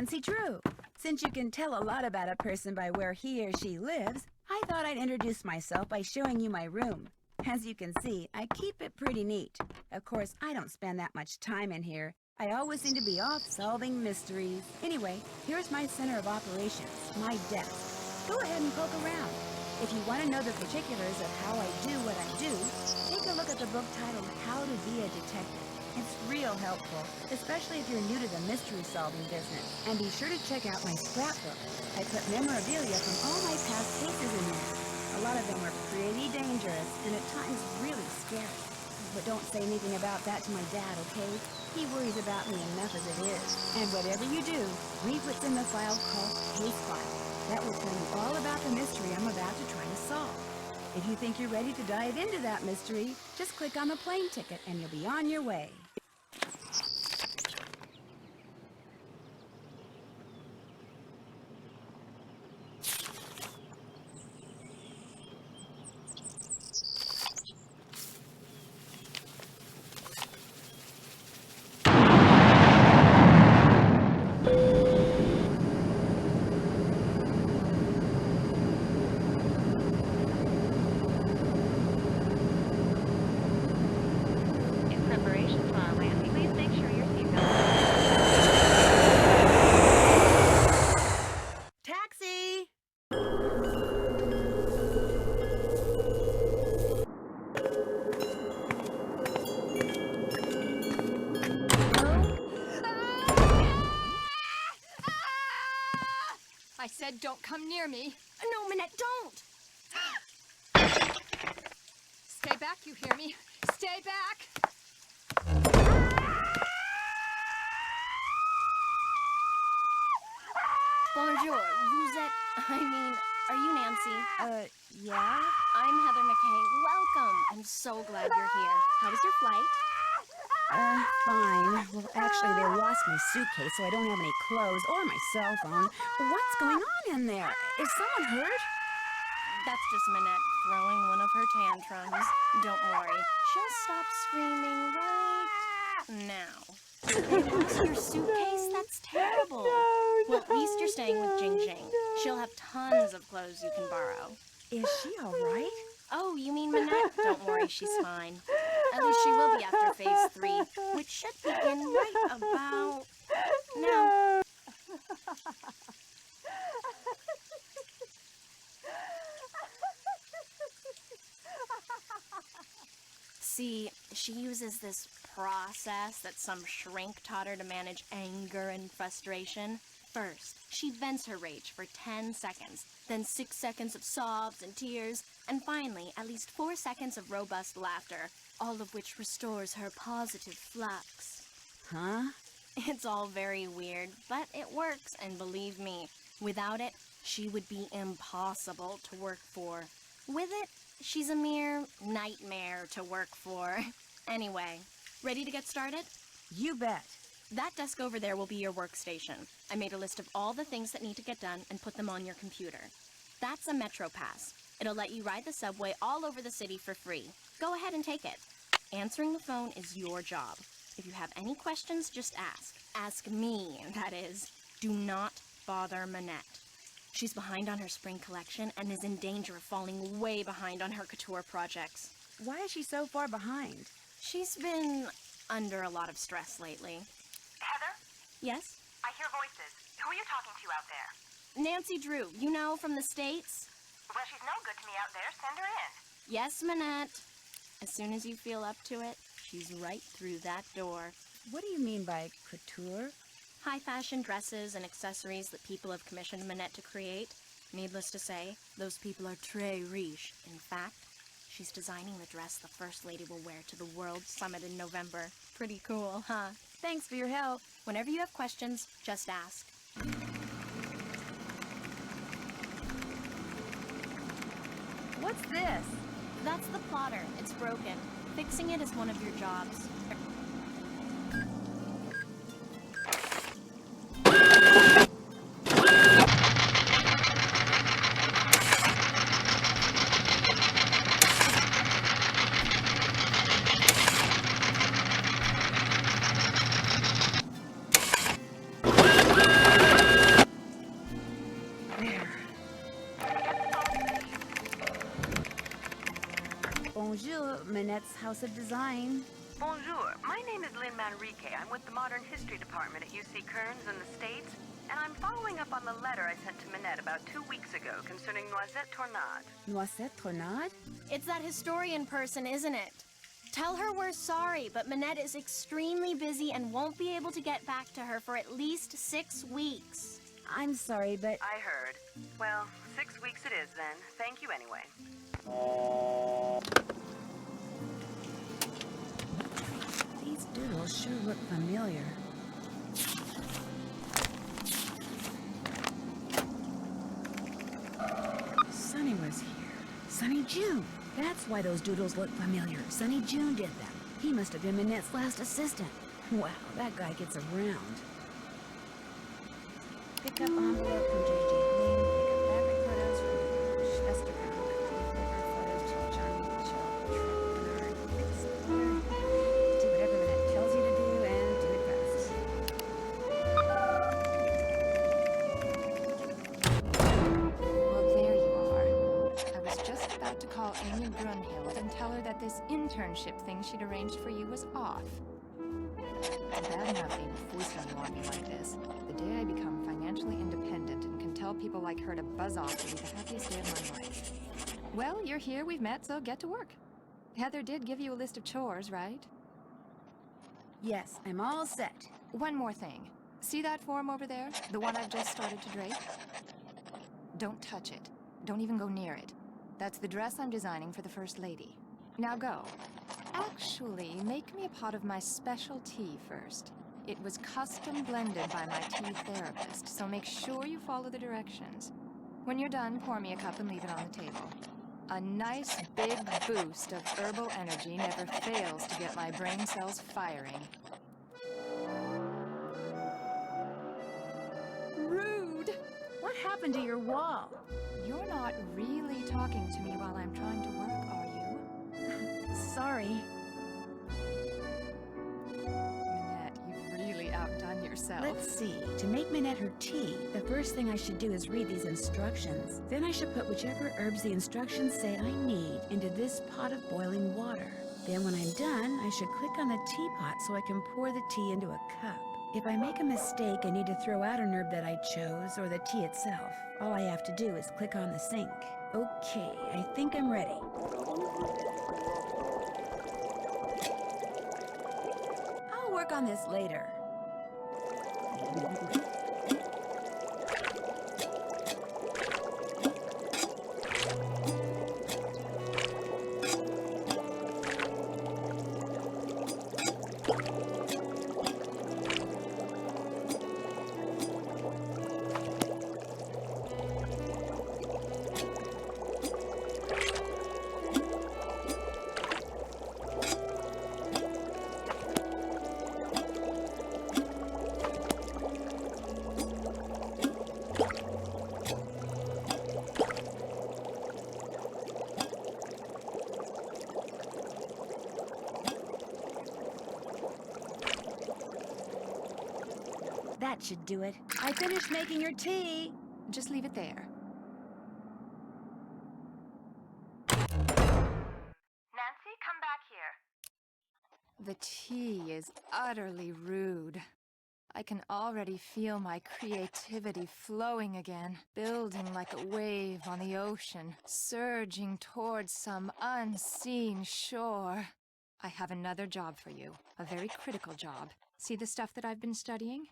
Nancy Drew. Since you can tell a lot about a person by where he or she lives, I thought I'd introduce myself by showing you my room. As you can see, I keep it pretty neat. Of course, I don't spend that much time in here. I always seem to be off solving mysteries. Anyway, here's my center of operations, my desk. Go ahead and poke around. If you want to know the particulars of how I do what I do, take a look at the book titled How to Be a Detective. It's real helpful, especially if you're new to the mystery-solving business. And be sure to check out my scrapbook. I put memorabilia from all my past cases in there. A lot of them were pretty dangerous and at times really scary. But don't say anything about that to my dad, okay? He worries about me enough as it is. And whatever you do, read what's in the file called Case File. That will tell you all about the mystery I'm about to try to solve. If you think you're ready to dive into that mystery, just click on the plane ticket and you'll be on your way. I said don't come near me. No, Minette, don't! Stay back, you hear me? Stay back! Bonjour, vous êtes... are you Nancy? Yeah? I'm Heather McKay. Welcome! I'm so glad you're here. How was your flight? Fine. Well, actually, they lost my suitcase, so I don't have any clothes or my cell phone. What's going on in there? Is someone hurt? That's just Minette throwing one of her tantrums. Don't worry. She'll stop screaming right now. They lost your suitcase? That's terrible. Well, at least you're staying with Jing Jing. She'll have tons of clothes you can borrow. Is she all right? Oh, you mean Minette? Don't worry, she's fine. At least she will be after phase 3, which should begin right about now. See, she uses this process that some shrink taught her to manage anger and frustration. First, she vents her rage for 10 seconds, then 6 seconds of sobs and tears, and finally, at least 4 seconds of robust laughter, all of which restores her positive flux. Huh? It's all very weird, but it works, and believe me, without it, she would be impossible to work for. With it, she's a mere nightmare to work for. Anyway, ready to get started? You bet. That desk over there will be your workstation. I made a list of all the things that need to get done and put them on your computer. That's a Metro Pass. It'll let you ride the subway all over the city for free. Go ahead and take it. Answering the phone is your job. If you have any questions, just ask. Ask me, that is. Do not bother Minette. She's behind on her spring collection and is in danger of falling way behind on her couture projects. Why is she so far behind? She's been under a lot of stress lately. Heather? Yes? I hear voices. Who are you talking to out there? Nancy Drew, you know, from the States? Well, she's no good to me out there. Send her in. Yes, Minette. As soon as you feel up to it, she's right through that door. What do you mean by couture? High-fashion dresses and accessories that people have commissioned Minette to create. Needless to say, those people are très riche. In fact, she's designing the dress the First Lady will wear to the World Summit in November. Pretty cool, huh? Thanks for your help. Whenever you have questions, just ask. What's this? That's the plotter. It's broken. Fixing it is one of your jobs. Minette's House of Design. Bonjour. My name is Lynn Manrique. I'm with the Modern History Department at UC Kearns in the States, and I'm following up on the letter I sent to Minette about 2 weeks ago concerning Noisette Tornade. Noisette Tornade? It's that historian person, isn't it? Tell her we're sorry, but Minette is extremely busy and won't be able to get back to her for at least 6 weeks. I'm sorry, but... I heard. Well, 6 weeks it is then. Thank you anyway. These doodles sure look familiar. Sunny was here. Sunny June. That's why those doodles look familiar. Sunny June did them. He must have been Minette's last assistant. Wow, that guy gets around. Pick up envelope from J.J. Lane. Pick up fabric photos from Schwesterground. Deliver photos to Johnny Mitchell. Do whatever Minette tells you to do and do it fast. Well, there you are. I was just about to call Amy Brunhild and tell her that this internship thing she'd arranged for you was off. Bad enough Amy foisting you on me like this. The day I become financially independent and can tell people like her to buzz off will be the happiest day of my life. Well, you're here, we've met, so get to work. Heather did give you a list of chores, right? Yes, I'm all set. One more thing. See that form over there? The one I've just started to drape? Don't touch it. Don't even go near it. That's the dress I'm designing for the First Lady. Now go. Actually, make me a pot of my special tea first. It was custom blended by my tea therapist, so make sure you follow the directions. When you're done, pour me a cup and leave it on the table. A nice big boost of herbal energy never fails to get my brain cells firing. Rude! What happened to your wall? You're not really talking to me while I'm trying to work, are you? Sorry. Minette, you've really outdone yourself. Let's see. To make Minette her tea, the first thing I should do is read these instructions. Then I should put whichever herbs the instructions say I need into this pot of boiling water. Then when I'm done, I should click on the teapot so I can pour the tea into a cup. If I make a mistake, I need to throw out an herb that I chose or the tea itself. All I have to do is click on the sink. Okay, I think I'm ready. I'll work on this later. That should do it. I finished making your tea. Just leave it there. Nancy, come back here. The tea is utterly rude. I can already feel my creativity flowing again, building like a wave on the ocean, surging towards some unseen shore. I have another job for you, a very critical job. See the stuff that I've been studying?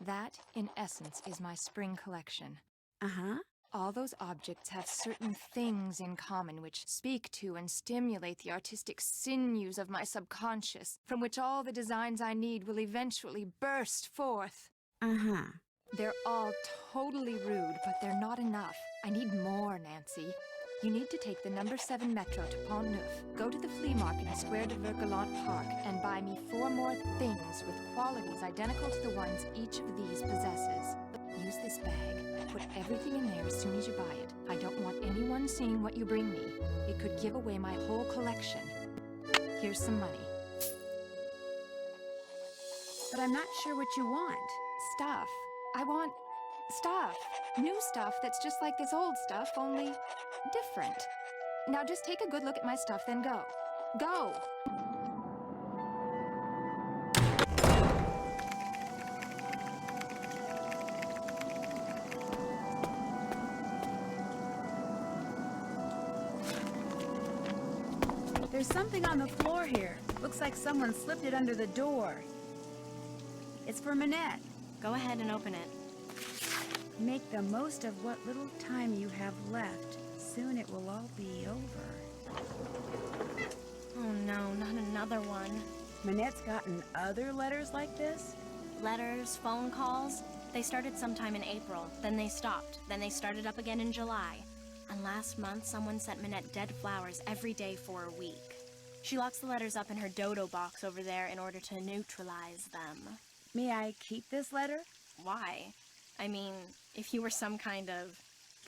That, in essence, is my spring collection. Uh-huh. All those objects have certain things in common which speak to and stimulate the artistic sinews of my subconscious, from which all the designs I need will eventually burst forth. Uh-huh. They're all totally rude, but they're not enough. I need more, Nancy. You need to take the number 7 metro to Pont Neuf, go to the flea market in Square de Vergalant Park, and buy me 4 more things with qualities identical to the ones each of these possesses. Use this bag. Put everything in there as soon as you buy it. I don't want anyone seeing what you bring me. It could give away my whole collection. Here's some money. But I'm not sure what you want. Stuff. I want stuff. New stuff that's just like this old stuff, only different. Now just take a good look at my stuff, then go. Go! There's something on the floor here. Looks like someone slipped it under the door. It's for Minette. Go ahead and open it. Make the most of what little time you have left. Soon it will all be over. Oh no, not another one. Minette's gotten other letters like this? Letters, phone calls. They started sometime in April, then they stopped, then they started up again in July. And last month, someone sent Minette dead flowers every day for a week. She locks the letters up in her dodo box over there in order to neutralize them. May I keep this letter? Why? I mean, if you were some kind of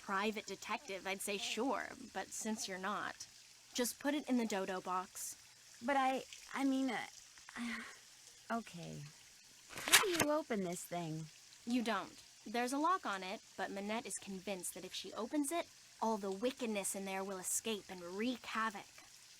private detective, I'd say sure, but since you're not, just put it in the dodo box. But I mean, okay. How do you open this thing? You don't. There's a lock on it, but Minette is convinced that if she opens it, all the wickedness in there will escape and wreak havoc.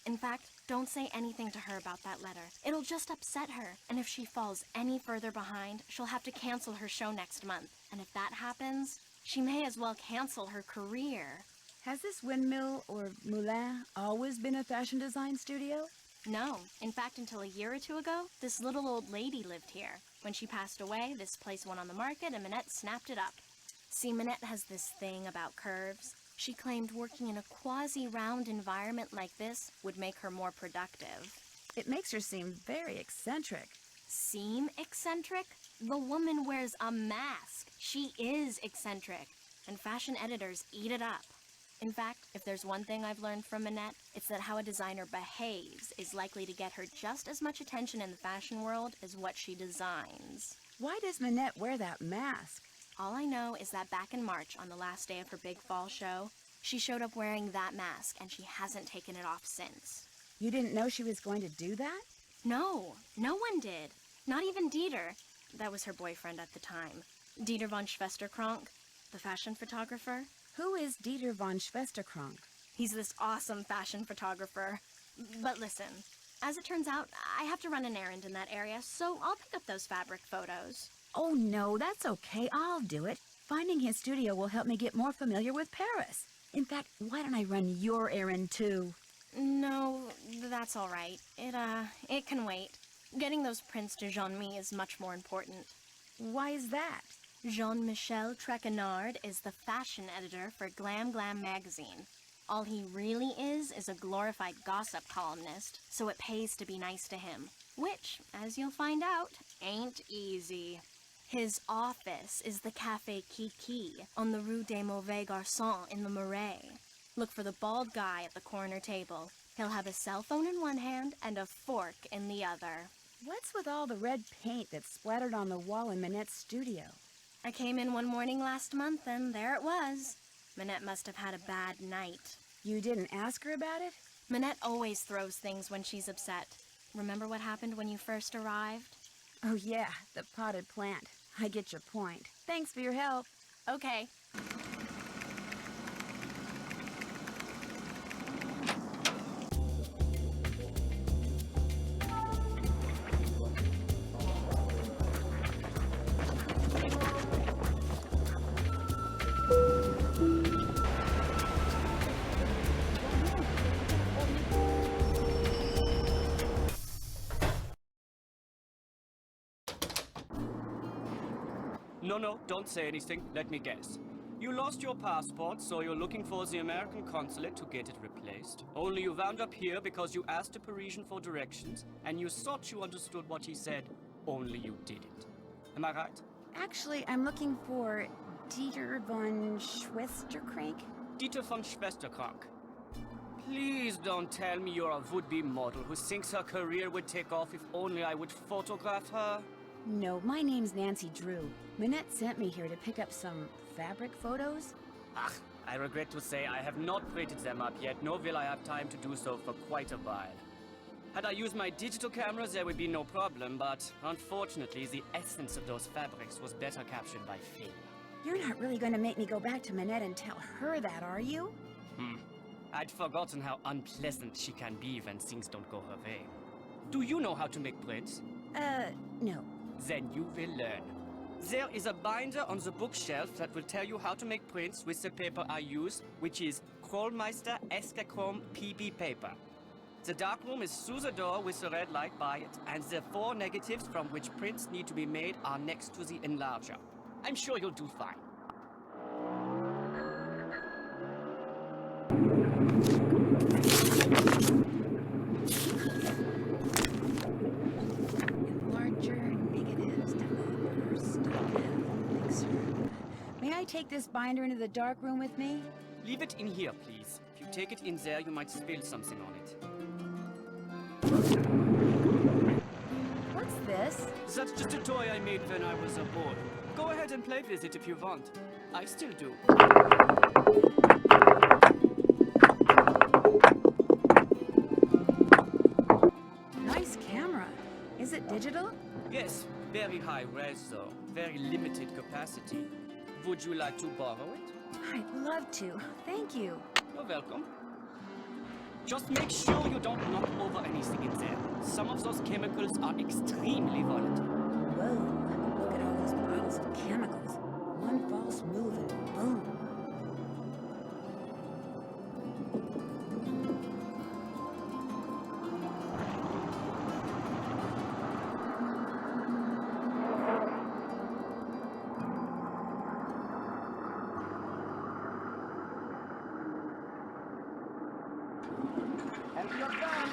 In fact, don't say anything to her about that letter. It'll just upset her, and if she falls any further behind, she'll have to cancel her show next month. And if that happens, she may as well cancel her career. Has this windmill or moulin always been a fashion design studio? No. In fact, until a year or two ago, this little old lady lived here. When she passed away, this place went on the market and Minette snapped it up. See, Minette has this thing about curves. She claimed working in a quasi-round environment like this would make her more productive. It makes her seem very eccentric. Seem eccentric? The woman wears a mask. She is eccentric. And fashion editors eat it up. In fact, if there's one thing I've learned from Minette, it's that how a designer behaves is likely to get her just as much attention in the fashion world as what she designs. Why does Minette wear that mask? All I know is that back in March, on the last day of her big fall show, she showed up wearing that mask, and she hasn't taken it off since. You didn't know she was going to do that? No, no one did. Not even Dieter. That was her boyfriend at the time. Dieter von Schwesterkrank, the fashion photographer. Who is Dieter von Schwesterkrank? He's this awesome fashion photographer. But listen, as it turns out, I have to run an errand in that area, so I'll pick up those fabric photos. Oh no, that's okay. I'll do it. Finding his studio will help me get more familiar with Paris. In fact, why don't I run your errand too? No, that's all right. It can wait. Getting those prints to Jean-Mi is much more important. Why is that? Jean-Michel Trequenard is the fashion editor for Glam Glam magazine. All he really is a glorified gossip columnist, so it pays to be nice to him. Which, as you'll find out, ain't easy. His office is the Café Kiki on the Rue des Mauvais Garçons in the Marais. Look for the bald guy at the corner table. He'll have a cell phone in one hand and a fork in the other. What's with all the red paint that's splattered on the wall in Minette's studio? I came in one morning last month and there it was. Minette must have had a bad night. You didn't ask her about it? Minette always throws things when she's upset. Remember what happened when you first arrived? Oh yeah, the potted plant. I get your point. Thanks for your help. Okay. No, don't say anything. Let me guess. You lost your passport, so you're looking for the American consulate to get it replaced. Only you wound up here because you asked a Parisian for directions, and you thought you understood what he said, only you didn't. Am I right? Actually, I'm looking for Dieter von Schwesterkrank. Dieter von Schwesterkrank. Please don't tell me you're a would-be model who thinks her career would take off if only I would photograph her. No, my name's Nancydrew. Minette sent me here to pick up some fabric photos. Ach, I regret to say I have not printed them up yet, nor will I have time to do so for quite a while. Had I used my digital cameras, there would be no problem, but unfortunately, the essence of those fabrics was better captured by film. You're not really going to make me go back to Minette and tell her that, are you? I'd forgotten how unpleasant she can be when things don't go her way. Do you know how to make prints? No. Then you will learn. There is a binder on the bookshelf that will tell you how to make prints with the paper I use, which is Krollmeister Escachrome PB paper. The darkroom is through the door with the red light by it, and the 4 negatives from which prints need to be made are next to the enlarger. I'm sure you'll do fine. Enlarger, negatives, developer, stop, mixer. May I take this binder into the dark room with me? Leave it in here, please. If you take it in there, you might spill something on it. What's this? That's just a toy I made when I was a boy. Go ahead and play with it if you want. I still do. Nice camera. Is it digital? Yes, very high res though. Very limited capacity. Would you like to borrow it? I'd love to. Thank you. You're welcome. Just make sure you don't knock over anything in there. Some of those chemicals are extremely volatile. Whoa, look at all those bottles of chemicals. One false move and boom. And you're done.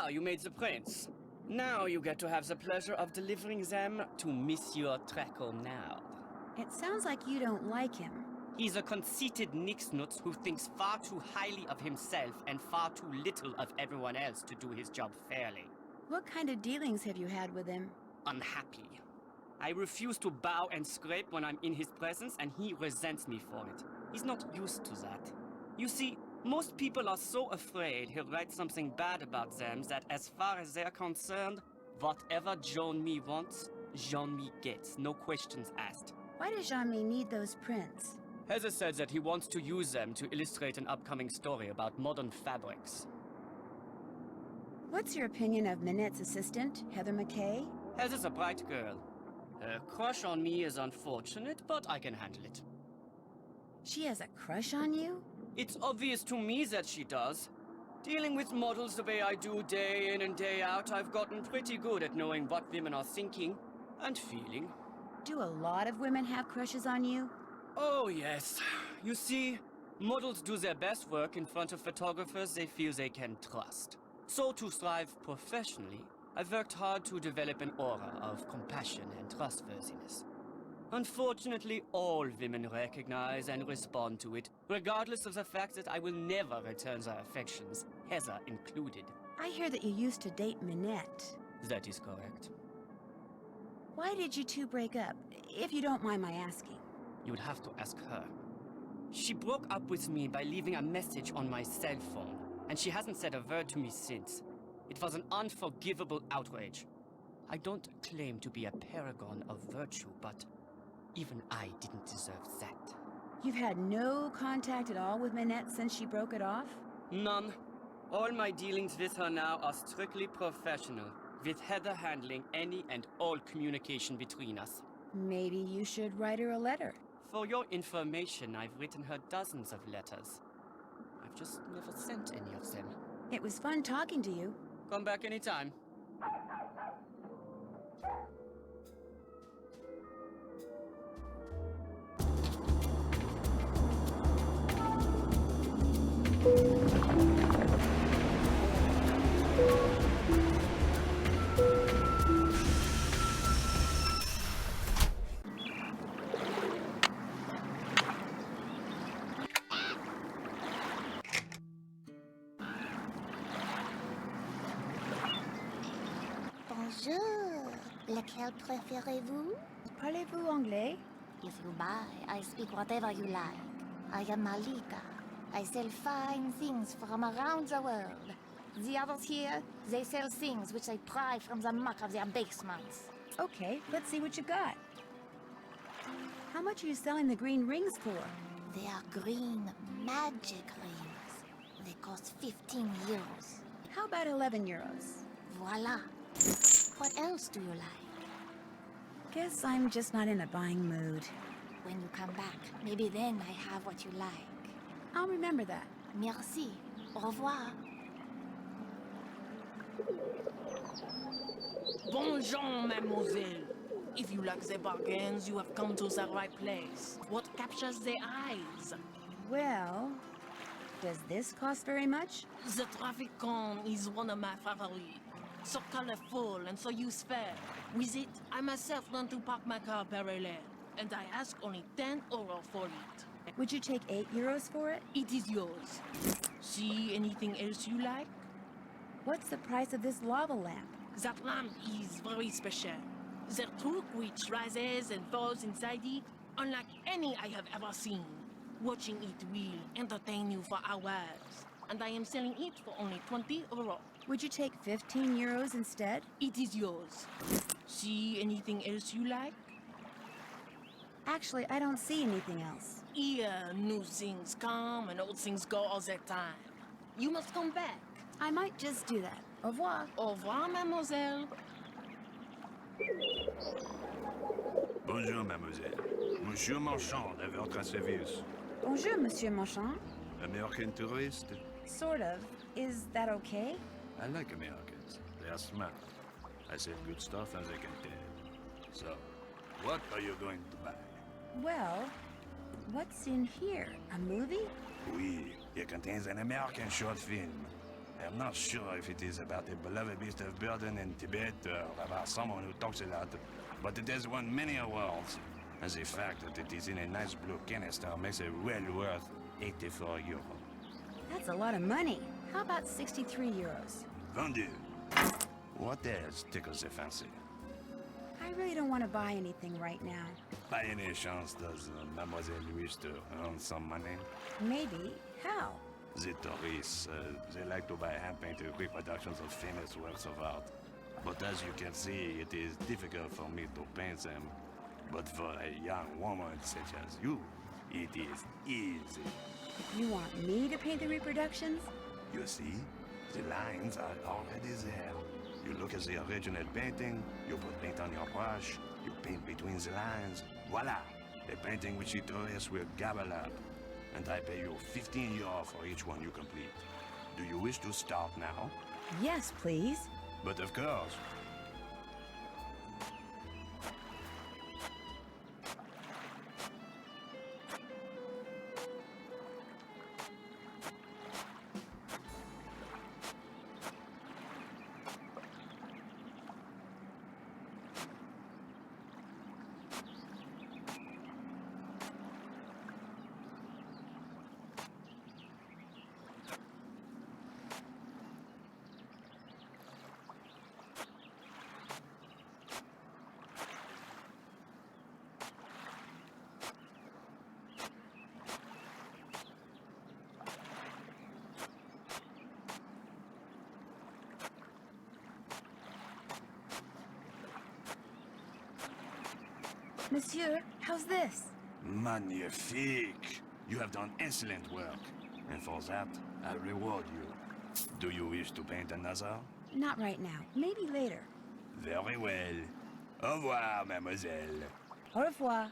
You made the prints. Now you get to have the pleasure of delivering them to Monsieur Traconard. It sounds like you don't like him. He's a conceited nixnut who thinks far too highly of himself and far too little of everyone else to do his job fairly. What kind of dealings have you had with him? Unhappy. I refuse to bow and scrape when I'm in his presence, and he resents me for it. He's not used to that. You see, most people are so afraid he'll write something bad about them that as far as they're concerned, whatever Jean-Mi wants, Jean-Mi gets, no questions asked. Why does Jean-Mi need those prints? Heather said that he wants to use them to illustrate an upcoming story about modern fabrics. What's your opinion of Minette's assistant, Heather McKay? Heather's a bright girl. Her crush on me is unfortunate, but I can handle it. She has a crush on you? It's obvious to me that she does. Dealing with models the way I do day in and day out, I've gotten pretty good at knowing what women are thinking and feeling. Do a lot of women have crushes on you? Oh, yes. You see, models do their best work in front of photographers they feel they can trust. So to thrive professionally, I've worked hard to develop an aura of compassion and trustworthiness. Unfortunately, all women recognize and respond to it, regardless of the fact that I will never return their affections, Heather included. I hear that you used to date Minette. That is correct. Why did you two break up, if you don't mind my asking? You would have to ask her. She broke up with me by leaving a message on my cell phone. and she hasn't said a word to me since. It was an unforgivable outrage. I don't claim to be a paragon of virtue, but even I didn't deserve that. You've had no contact at all with Minette since she broke it off? None. All my dealings with her now are strictly professional, with Heather handling any and all communication between us. Maybe you should write her a letter. For your information, I've written her dozens of letters. I've just never sent any of them. It was fun talking to you. Come back anytime. Bonjour. Lequel préférez-vous? Parlez-vous anglais? If you buy, I speak whatever you like. I am Malika. I sell fine things from around the world. The others here, they sell things which they pry from the muck of their basements. Okay, let's see what you got. How much are you selling the green rings for? They are green magic rings. They cost 15 euros. How about 11 euros? Voila. What else do you like? Guess I'm just not in a buying mood. When you come back, maybe then I have what you like. I'll remember that. Merci. Au revoir. Bonjour, mademoiselle. If you like the bargains, you have come to the right place. What captures the eyes? Well, does this cost very much? The traffic cone is one of my favorites. So colorful and so useful. With it, I myself learned to park my car parallel, and I ask only 10 euro for it. Would you take 8 euros for it? It is yours. See anything else you like? What's the price of this lava lamp? That lamp is very special. The truck which rises and falls inside it, unlike any I have ever seen. Watching it will entertain you for hours, and I am selling it for only 20 euro. Would you take 15 euros instead? It is yours. See anything else you like? Actually, I don't see anything else. Here, new things come and old things go all the time. You must come back. I might just do that. Au revoir. Au revoir, mademoiselle. Bonjour, mademoiselle. Monsieur Marchand, à votre service. Bonjour, Monsieur Marchand. American tourist? Sort of. Is that okay? I like Americans. They are smart. I sell good stuff and they can tell. So, what are you going to buy? Well, what's in here? A movie? Oui, it contains an American short film. I'm not sure if it is about a beloved beast of burden in Tibet or about someone who talks a lot, but it has won many awards. And the fact that it is in a nice blue canister makes it well worth 84 euros. That's a lot of money. How about 63 euros? Vendu. What else tickles the fancy? I really don't want to buy anything right now. By any chance, does Mademoiselle wish to earn some money? Maybe. How? The tourists, they like to buy hand-painted reproductions of famous works of art. But as you can see, it is difficult for me to paint them. But for a young woman such as you, it is easy. You want me to paint the reproductions? You see, the lines are already there. You look at the original painting, you put paint on your brush, you paint between the lines. Voila! A painting which the tourists will gobble up. And I pay you 15 euros for each one you complete. Do you wish to start now? Yes, please. But of course. Monsieur, how's this? Magnifique! You have done excellent work. And for that, I reward you. Do you wish to paint another? Not right now. Maybe later. Very well. Au revoir, mademoiselle. Au revoir.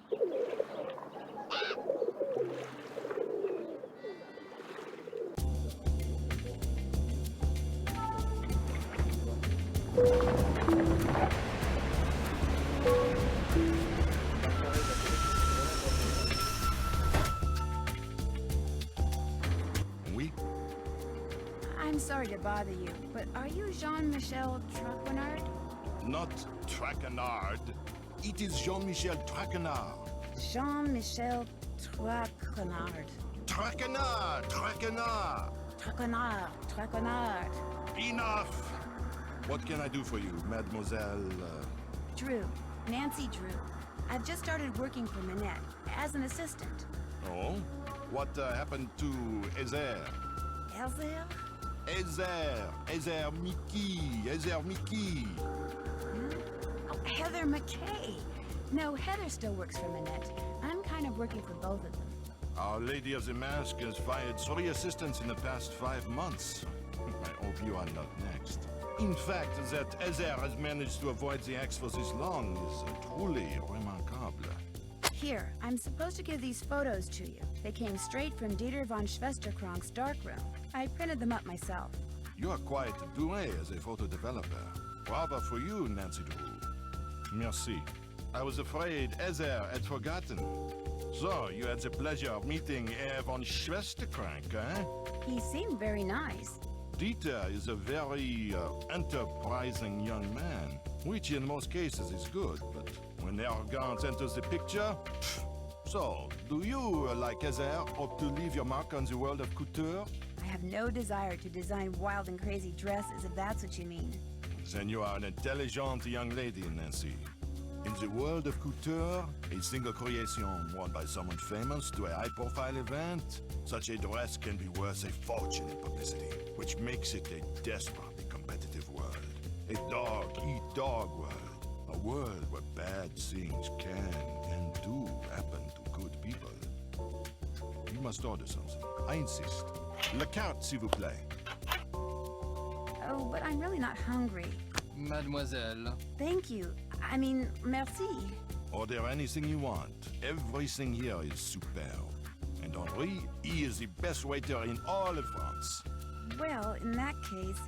Oui? I'm sorry to bother you, but are you Jean-Michel Traquenard? Not Traquenard. It is Jean-Michel Traquenard. Jean-Michel Traquenard. Traquenard! Traquenard! Traquenard. Traquenard. Enough! What can I do for you, mademoiselle? Drew. Nancy Drew. I've just started working for Minette as an assistant. Oh? What happened to Ezer? Elzer? Ezer Mickey. Oh, Heather McKay. No, Heather still works for Minette. I'm kind of working for both of them. Our Lady of the Mask has fired 3 assistants in the past 5 months. I hope you are not next. In fact, that Ezer has managed to avoid the axe for this long is truly remarkable. Here, I'm supposed to give these photos to you. They came straight from Dieter von Schwesterkrank's darkroom. I printed them up myself. You are quite doué as a photo developer. Bravo for you, nancydrew. Merci. I was afraid Ezer had forgotten. So, you had the pleasure of meeting Herr von Schwesterkrank, eh? He seemed very nice. Dieter is a very enterprising young man, which in most cases is good, but when arrogance enters the picture... So, do you, like Ezer, hope to leave your mark on the world of couture? I have no desire to design wild and crazy dresses, if that's what you mean. Then you are an intelligent young lady, Nancy. In the world of couture, a single creation worn by someone famous to a high-profile event, such a dress can be worth a fortune in publicity, which makes it a desperately competitive world. A dog-eat-dog world. A world where bad things can and do happen to good people. You must order something. I insist. La carte, s'il vous plaît. Oh, but I'm really not hungry. Mademoiselle. Thank you. I mean, merci. Order anything you want. Everything here is superb. And Henri, he is the best waiter in all of France. Well, in that case...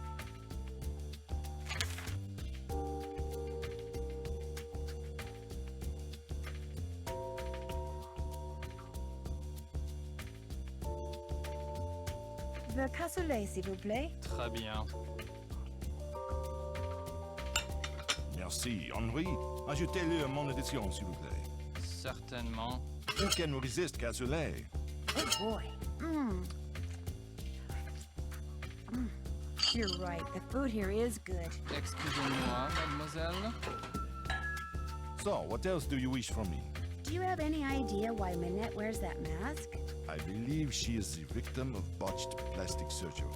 The cassoulet, s'il vous plaît. Très bien. Merci. Henri, ajoutez-le mon addition, s'il vous plaît. Certainement. Who can resist cassoulet? Oh boy. You're right, the food here is good. Excusez-moi, mademoiselle. So, what else do you wish from me? Do you have any idea why Minette wears that mask? I believe she is the victim of botched plastic surgery.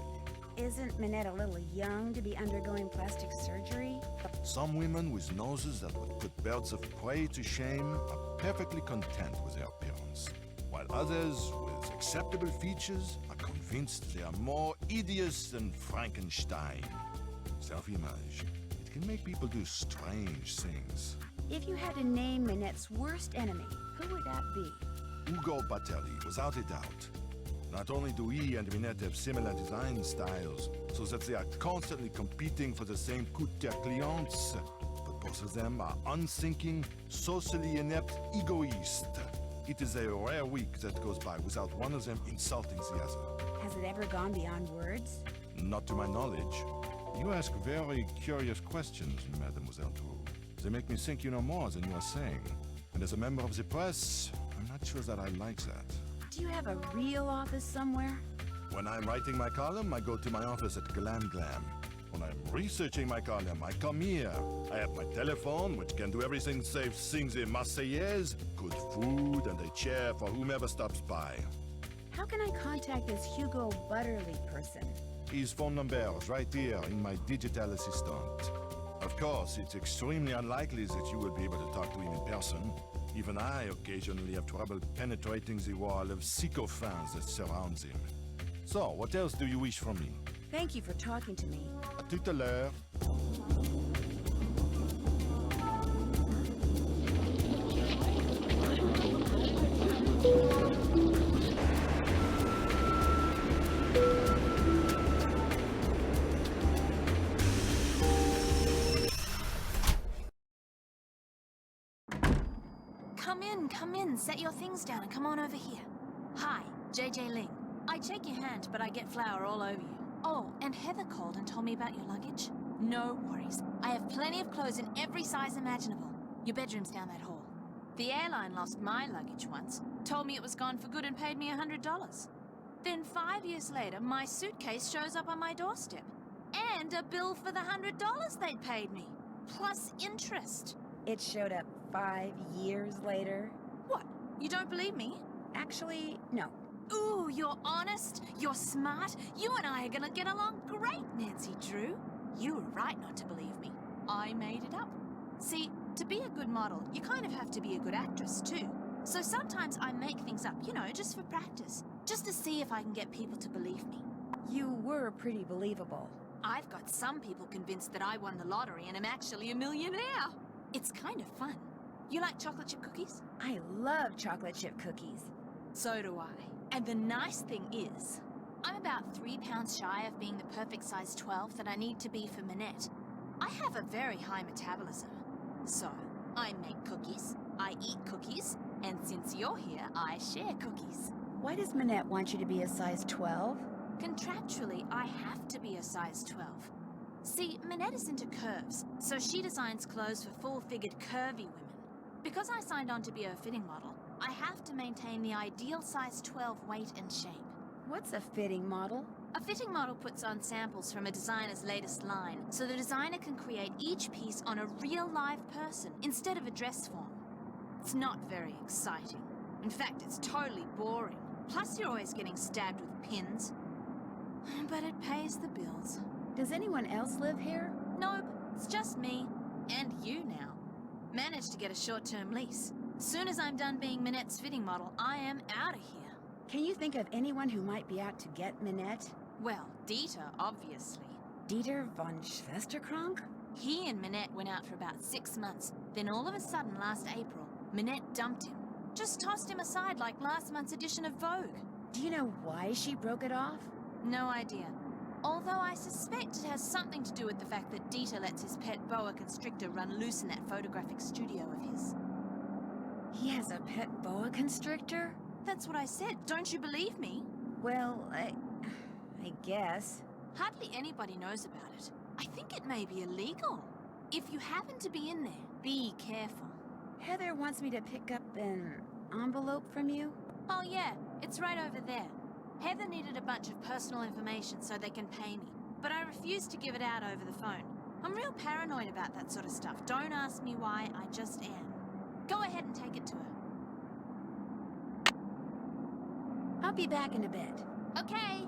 Isn't Minette a little young to be undergoing plastic surgery? Some women with noses that would put birds of prey to shame are perfectly content with their appearance, while others with acceptable features are convinced they are more hideous than Frankenstein. Self-image. It can make people do strange things. If you had to name Minette's worst enemy, who would that be? Ugo Batelli, without a doubt. Not only do he and Minette have similar design styles, so that they are constantly competing for the same couture clients, but both of them are unthinking, socially inept egoists. It is a rare week that goes by without one of them insulting the other. Has it ever gone beyond words? Not to my knowledge. You ask very curious questions, Mademoiselle Drew. They make me think you know more than you are saying. And as a member of the press, I'm not sure that I like that. Do you have a real office somewhere? When I'm writing my column, I go to my office at Glam Glam. When I'm researching my column, I come here. I have my telephone, which can do everything save sing the Marseillaise, good food, and a chair for whomever stops by. How can I contact this Hugo Butterly person? His phone number is right here in my digital assistant. Of course, it's extremely unlikely that you will be able to talk to him in person. Even I occasionally have trouble penetrating the wall of sycophants that surrounds him. So, what else do you wish from me? Thank you for talking to me. À tout à l'heure. Come in, set your things down and come on over here. Hi, JJ Ling. I shake your hand, but I get flour all over you. Oh, and Heather called and told me about your luggage. No worries. I have plenty of clothes in every size imaginable. Your bedroom's down that hall. The airline lost my luggage once, told me it was gone for good and paid me $100. Then 5 years later, my suitcase shows up on my doorstep. And a bill for the $100 they'd paid me. Plus interest. It showed up 5 years later. What? You don't believe me? Actually, no. Ooh, you're honest, you're smart. You and I are gonna get along great, Nancy Drew. You were right not to believe me. I made it up. See, to be a good model, you kind of have to be a good actress too. So sometimes I make things up, you know, just for practice. Just to see if I can get people to believe me. You were pretty believable. I've got some people convinced that I won the lottery and am actually a millionaire. It's kind of fun. You like chocolate chip cookies? I love chocolate chip cookies. So do I. And the nice thing is, I'm about 3 pounds shy of being the perfect size 12 that I need to be for Minette. I have a very high metabolism. So, I make cookies, I eat cookies, and since you're here, I share cookies. Why does Minette want you to be a size 12? Contractually, I have to be a size 12. See, Minette is into curves, so she designs clothes for full-figured curvy women. Because I signed on to be a fitting model, I have to maintain the ideal size 12 weight and shape. What's a fitting model? A fitting model puts on samples from a designer's latest line, so the designer can create each piece on a real live person instead of a dress form. It's not very exciting. In fact, it's totally boring. Plus, you're always getting stabbed with pins. But it pays the bills. Does anyone else live here? Nope, it's just me. And you now. Managed to get a short-term lease. Soon as I'm done being Minette's fitting model, I am out of here. Can you think of anyone who might be out to get Minette? Well, Dieter, obviously. Dieter von Schwesterkrank? He and Minette went out for about 6 months. Then all of a sudden, last April, Minette dumped him. Just tossed him aside like last month's edition of Vogue. Do you know why she broke it off? No idea. Although I suspect it has something to do with the fact that Dieter lets his pet boa constrictor run loose in that photographic studio of his. He has a pet boa constrictor? That's what I said. Don't you believe me? Well, I guess. Hardly anybody knows about it. I think it may be illegal. If you happen to be in there, be careful. Heather wants me to pick up an envelope from you. Oh yeah, it's right over there. Heather needed a bunch of personal information so they can pay me, but I refused to give it out over the phone. I'm real paranoid about that sort of stuff. Don't ask me why, I just am. Go ahead and take it to her. I'll be back in a bit. Okay.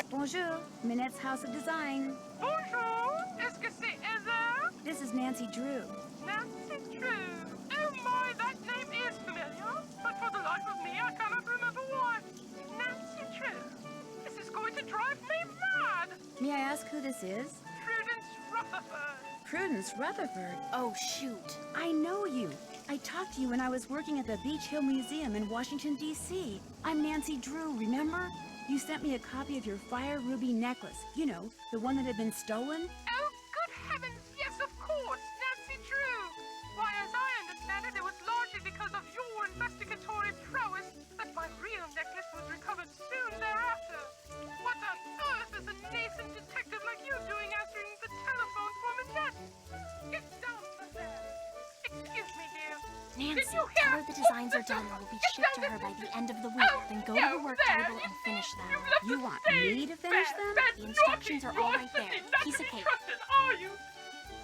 Bonjour, Minette's House of Design. Bonjour, est-ce que c'est Heather? This is Nancy Drew. Nancydrew. Oh my, that name is familiar, but for the life of me, I cannot remember why. Nancydrew. This is going to drive me mad. May I ask who this is? Prudence Rutherford. Prudence Rutherford. Oh, shoot. I know you. I talked to you when I was working at the Beach Hill Museum in Washington, D.C. I'm Nancy Drew, remember? You sent me a copy of your fire ruby necklace. You know, the one that had been stolen. Oh, good heavens, yes, of course, Nancy Drew. Why, as I understand it, it was largely because of your investigatory prowess that my real necklace was recovered. Nancy, you tell hear? her the designs are done Listen. and will be Get shipped to down her to by the end of the Oh, week. Then go to no, the work there. table and finish them. You've left You us want stay. me to finish Bad, them? bad, The instructions naughty, are all you're right there. simply not Piece to of be cake. trusted, are you?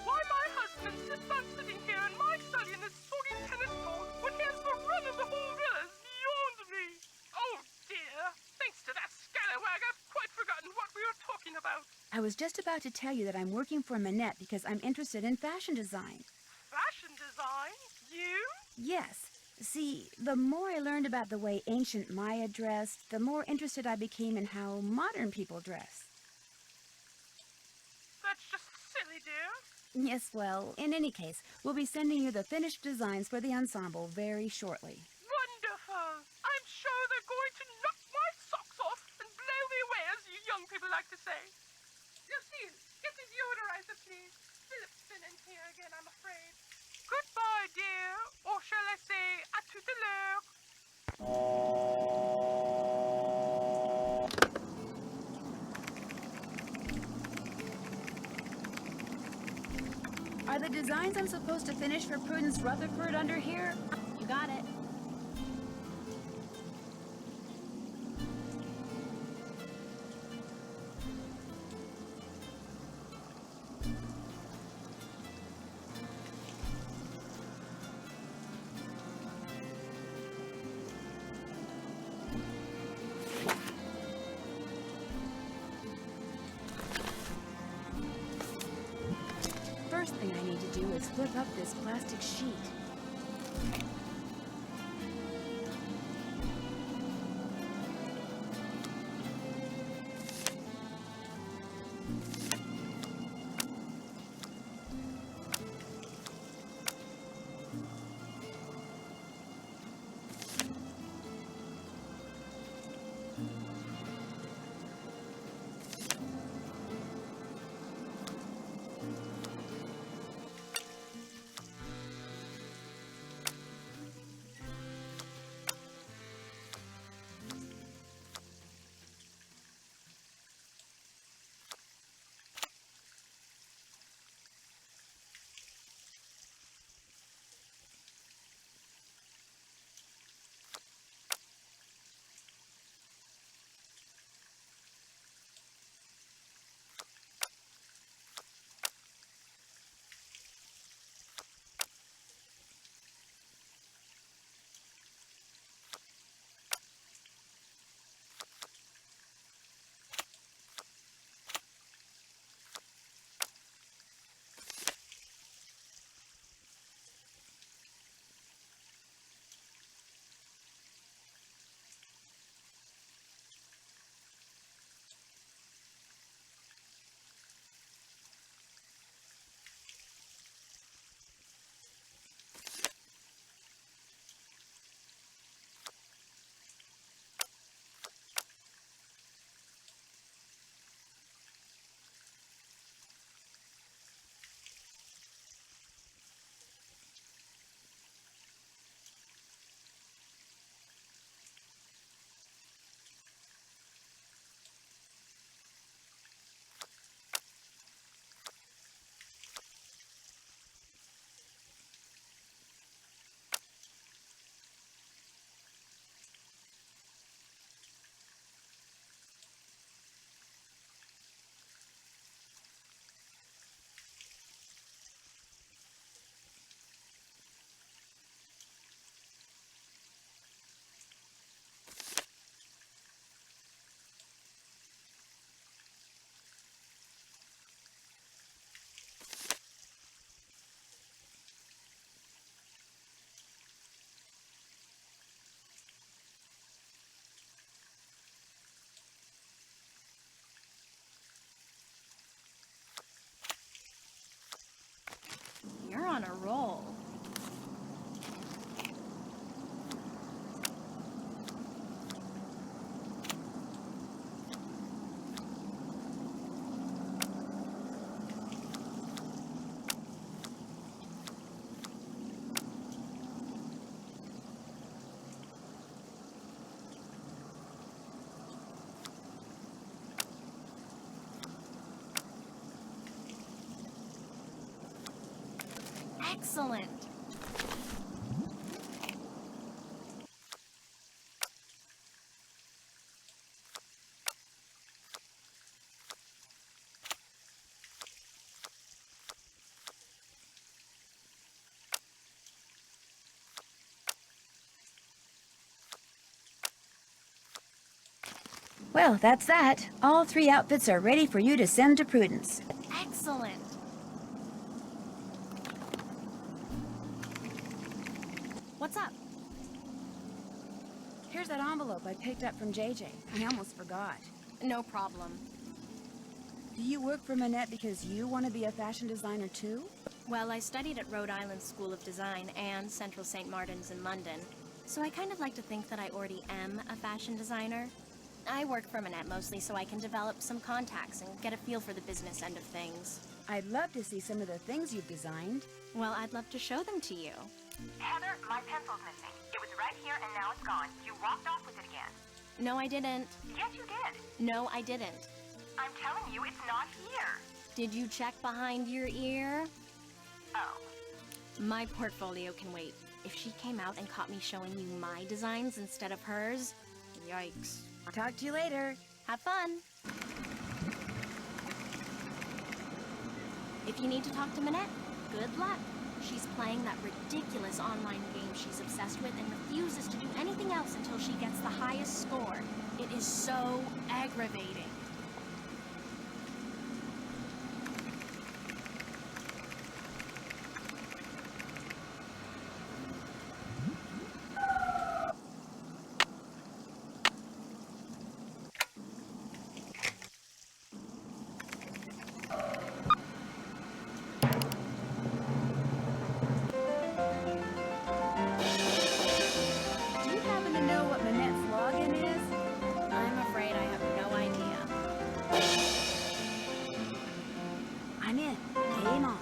Why, my husband insists on sitting here in my study in this soggy tennis court when he has the run of the whole villa beyond me. Oh, dear. Thanks to that scallywag, I've quite forgotten what we were talking about. I was just about to tell you that I'm working for Minette because I'm interested in fashion design. Fashion design? You? Yes. See, the more I learned about the way ancient Maya dressed, the more interested I became in how modern people dress. That's just silly, dear. Yes, well, in any case, we'll be sending you the finished designs for the ensemble very shortly. Wonderful. I'm sure they're going to knock my socks off and blow me away, as you young people like to say. Lucille, get the deodorizer, please. Philip's been in here again, I'm afraid. Goodbye, dear. Or shall I say, à tout à l'heure. Are the designs I'm supposed to finish for Prudence Rutherford under here? You got it. First thing I need to do is flip up this plastic sheet. You're on a roll. Excellent. Well, that's that. All 3 outfits are ready for you to send to Prudence. Excellent. What's up? Here's that envelope I picked up from JJ. I almost forgot. No problem. Do you work for Manette because you want to be a fashion designer too? Well, I studied at Rhode Island School of Design and Central St. Martin's in London, so I kind of like to think that I already am a fashion designer. I work for Manette mostly so I can develop some contacts and get a feel for the business end of things. I'd love to see some of the things you've designed. Well, I'd love to show them to you. Heather, my pencil's missing. It was right here and now it's gone. You walked off with it again. No, I didn't. Yes, you did. No, I didn't. I'm telling you, it's not here. Did you check behind your ear? Oh. My portfolio can wait. If she came out and caught me showing you my designs instead of hers, yikes. I'll talk to you later. Have fun. If you need to talk to Manette, good luck. She's playing that ridiculous online game she's obsessed with and refuses to do anything else until she gets the highest score. It is so aggravating. Do you happen to know what Manette's login is? I'm afraid I have no idea. I'm in. Game on.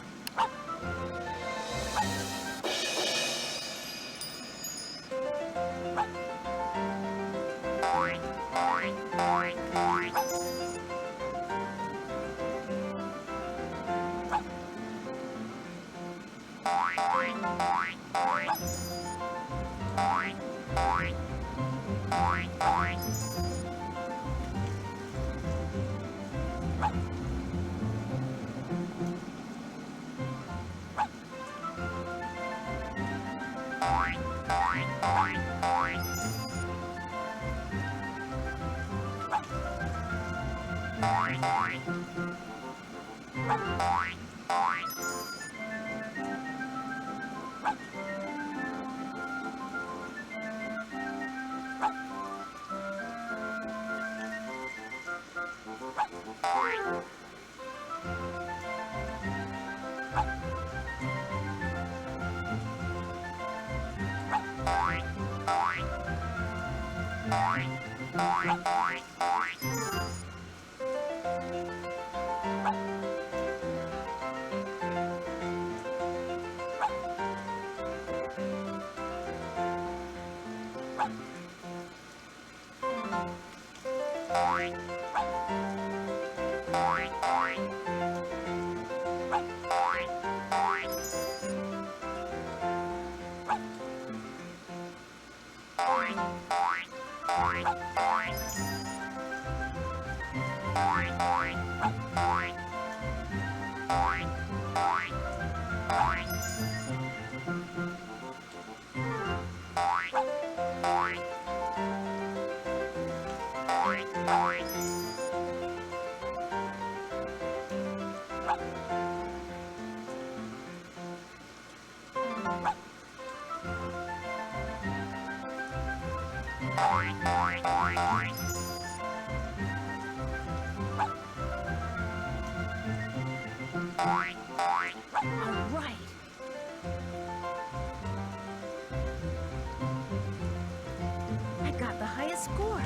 I got the highest score.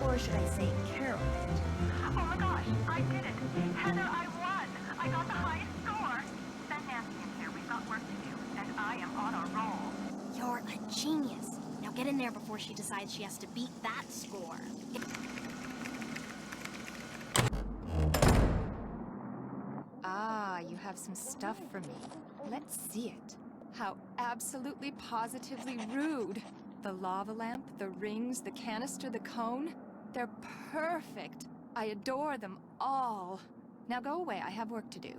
Or should I say Carol did. Oh my gosh, I did it. Heather, I won. I got the highest score. Send Nancy in here. We've got work to do. And I am on a roll. You're a genius. Now get in there before she decides she has to beat that score. Ah, you have some stuff for me. Let's see it. How absolutely positively rude. The lava lamp, the rings, the canister, the cone. They're perfect. I adore them all. Now go away, I have work to do.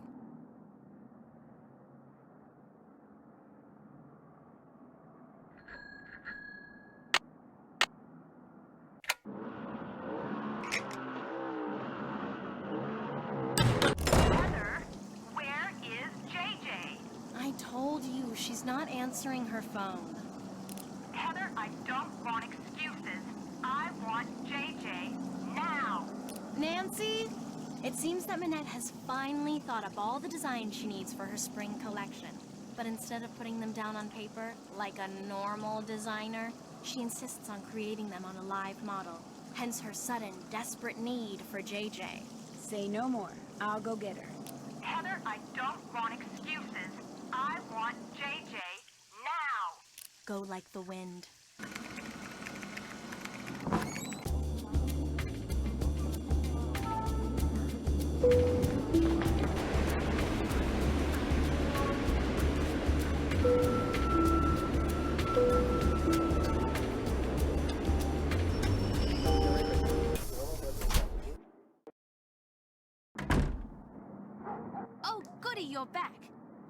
she's not answering her phone. Heather, I don't want excuses. I want JJ now. Nancy? It seems that Minette has finally thought up all the designs she needs for her spring collection. But instead of putting them down on paper, like a normal designer, she insists on creating them on a live model. Hence her sudden, desperate need for JJ. Say no more. I'll go get her. Heather, I don't want excuses. I want JJ now. Go like the wind. Oh, goody, you're back.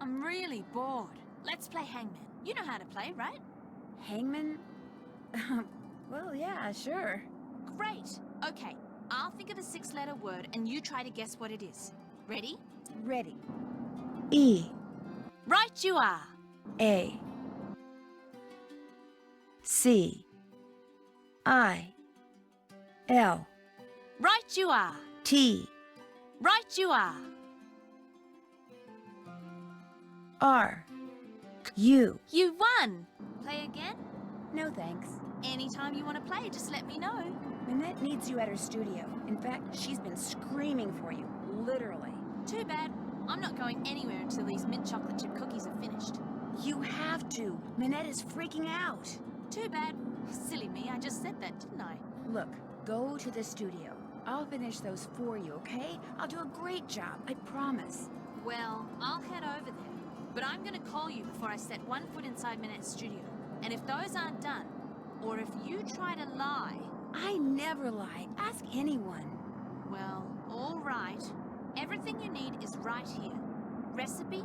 I'm really bored. Let's play Hangman. You know how to play, right? Hangman? Well, yeah, sure. Great. Okay, I'll think of a 6-letter word and you try to guess what it is. Ready? Ready. E. Right you are. A. C. I. L. Right you are. T. Right you are. R. U. You won. Play again? No thanks. Anytime you want to play, just let me know. Minette needs you at her studio. In fact, she's been screaming for you, literally. Too bad. I'm not going anywhere until these mint chocolate chip cookies are finished. You have to. Minette is freaking out. Too bad. Silly me, I just said that, didn't I? Look, go to the studio. I'll finish those for you, okay? I'll do a great job, I promise. Well, I'll head over there. But I'm gonna call you before I set one foot inside Minette's studio. And if those aren't done, or if you try to lie... I never lie. Ask anyone. Well, all right. Everything you need is right here. Recipe,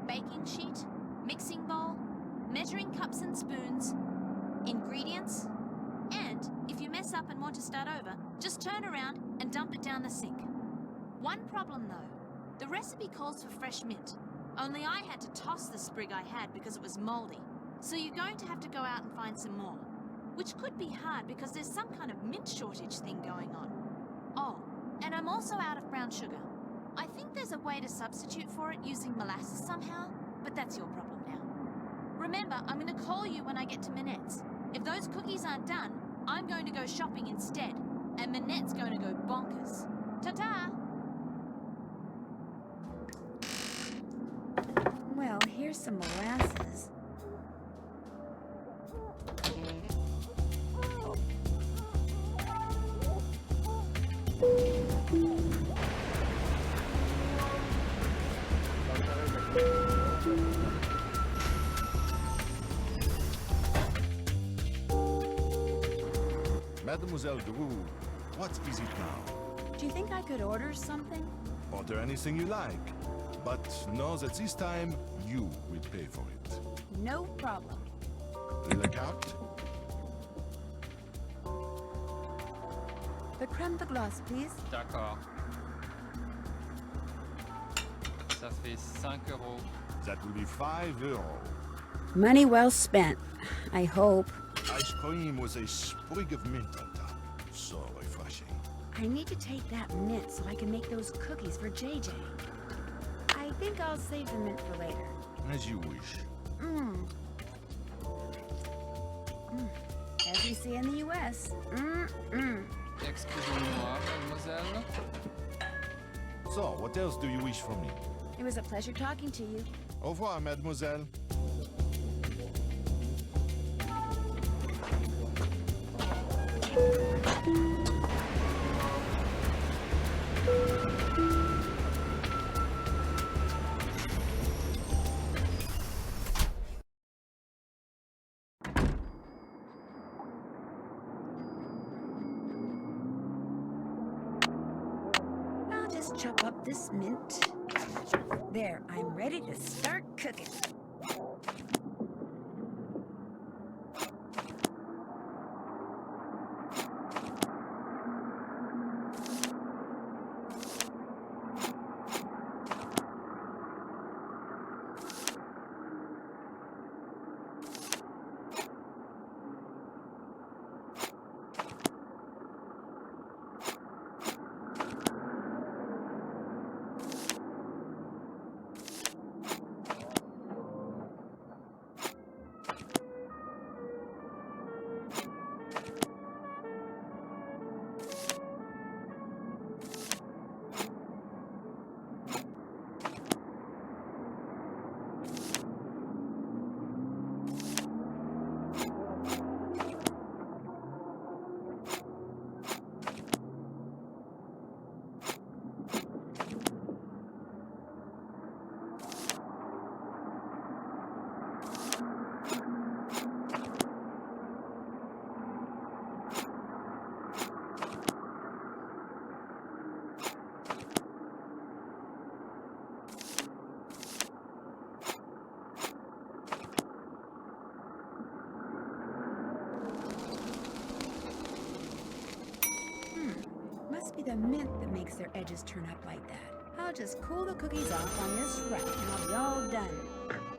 baking sheet, mixing bowl, measuring cups and spoons, ingredients, and if you mess up and want to start over, just turn around and dump it down the sink. One problem though, the recipe calls for fresh mint. Only I had to toss the sprig I had because it was moldy. So you're going to have to go out and find some more. Which could be hard because there's some kind of mint shortage thing going on. Oh, and I'm also out of brown sugar. I think there's a way to substitute for it using molasses somehow, but that's your problem now. Remember, I'm going to call you when I get to Minette's. If those cookies aren't done, I'm going to go shopping instead, and Minette's going to go bonkers. Ta-ta! Well, here's some molasses. Mademoiselle Drew, what is it now? Do you think I could order something? Order anything you like. But know that this time, you will pay for it. No problem. La carte? The crème de glace, please. D'accord. Ça fait 5 euros. That will be 5 euros. Money well spent, I hope. Ice cream with a sprig of mint on top. So refreshing. I need to take that mint so I can make those cookies for JJ. I think I'll save the mint for later. As you wish. As we see in the U.S. Excusez-moi, mademoiselle. So, what else do you wish from me? It was a pleasure talking to you. Au revoir, mademoiselle. I'll just chop up this mint. There, I'm ready to start cooking. the mint that makes their edges turn up like that. I'll just cool the cookies off on this rack and I'll be all done.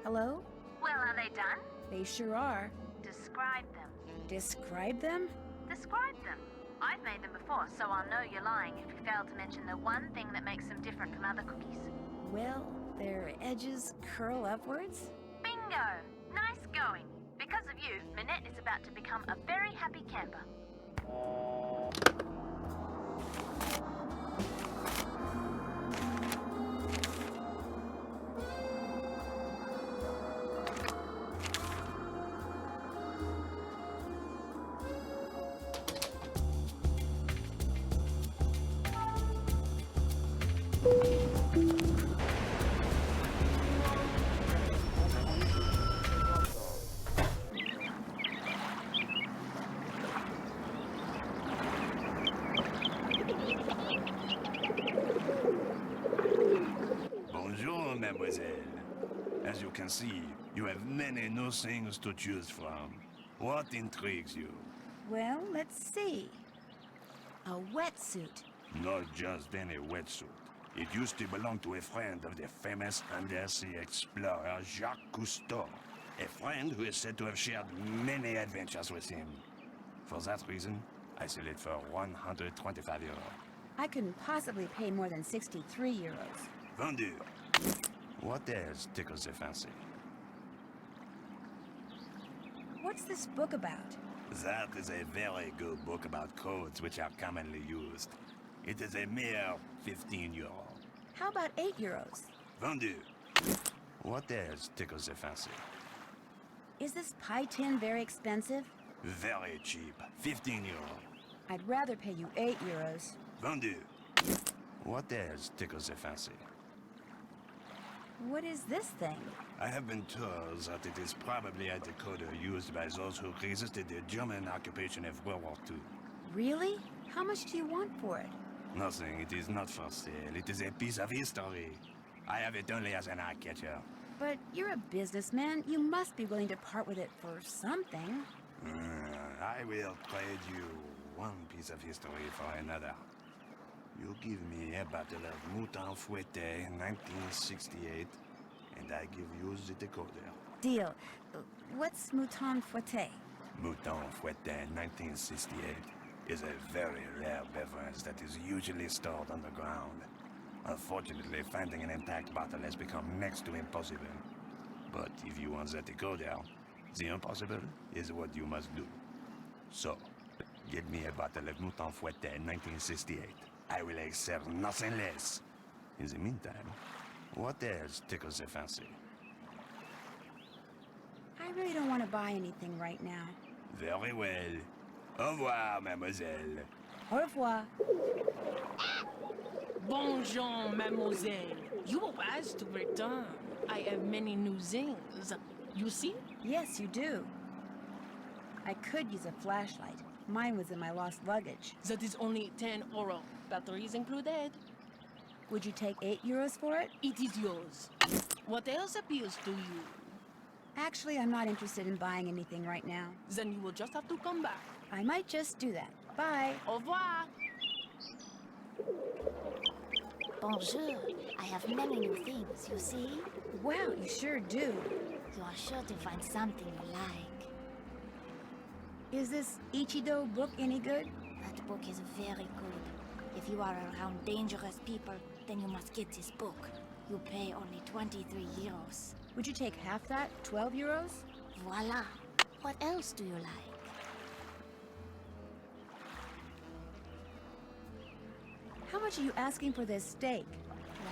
Hello? Well, are they done? They sure are. Describe them. Describe them? Describe them. I've made them before, so I'll know you're lying if you fail to mention the one thing that makes them different from other cookies. Well, their edges curl upwards? Bingo! Nice going. Because of you, Minette is about to become a very happy camper. Bonjour, mademoiselle. As you can see, you have many new things to choose from. What intrigues you? Well, let's see. A wetsuit. Not just any wetsuit. It used to belong to a friend of the famous undersea explorer Jacques Cousteau. A friend who is said to have shared many adventures with him. For that reason, I sell it for 125 euros. I couldn't possibly pay more than 63 euros. Vendu. What else tickles your fancy? What's this book about? That is a very good book about codes which are commonly used. It is a mere 15 euros. How about 8 euros? Vendu. What else tickles your fancy? Is this pie tin very expensive? Very cheap. 15 euros. I'd rather pay you 8 euros. Vendu. What else tickles your fancy? What is this thing? I have been told that it is probably a decoder used by those who resisted the German occupation of World War II. Really? How much do you want for it? Nothing. It is not for sale. It is a piece of history. I have it only as an eye-catcher. But you're a businessman. You must be willing to part with it for something. I will trade you one piece of history for another. You give me a bottle of Mouton Fouetté 1968, and I give you the decoder. Deal. What's Mouton Fouetté? Mouton Fouetté 1968 is a very rare beverage that is usually stored underground. Unfortunately, finding an intact bottle has become next to impossible. But if you want the decoder, the impossible is what you must do. So, give me a bottle of Mouton Fouetté 1968. I will accept nothing less. In the meantime, what else tickles your fancy? I really don't want to buy anything right now. Very well. Au revoir, mademoiselle. Au revoir. Bonjour, mademoiselle. You were wise to return. I have many new things. You see? Yes, you do. I could use a flashlight. Mine was in my lost luggage. That is only 10 euro. Batteries included. Would you take 8 euros for it? It is yours. What else appeals to you? Actually, I'm not interested in buying anything right now. Then you will just have to come back. I might just do that. Bye. Au revoir. Bonjour. I have many new things, you see? Wow, you sure do. You are sure to find something you like. Is this Ichido book any good? That book is very good. If you are around dangerous people, then you must get this book. You pay only 23 euros. Would you take half that? 12 euros? Voila. What else do you like? How much are you asking for this steak?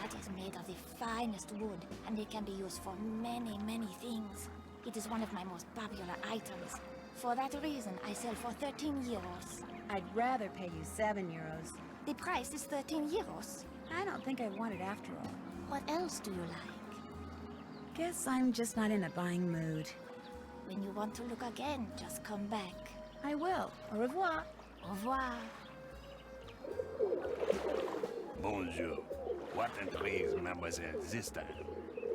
That is made of the finest wood, and it can be used for many, many things. It is one of my most popular items. For that reason, I sell for 13 euros. I'd rather pay you 7 euros. The price is 13 euros. I don't think I want it after all. What else do you like? Guess I'm just not in a buying mood. When you want to look again, just come back. I will. Au revoir. Au revoir. Bonjour. What intrigues mademoiselle this time?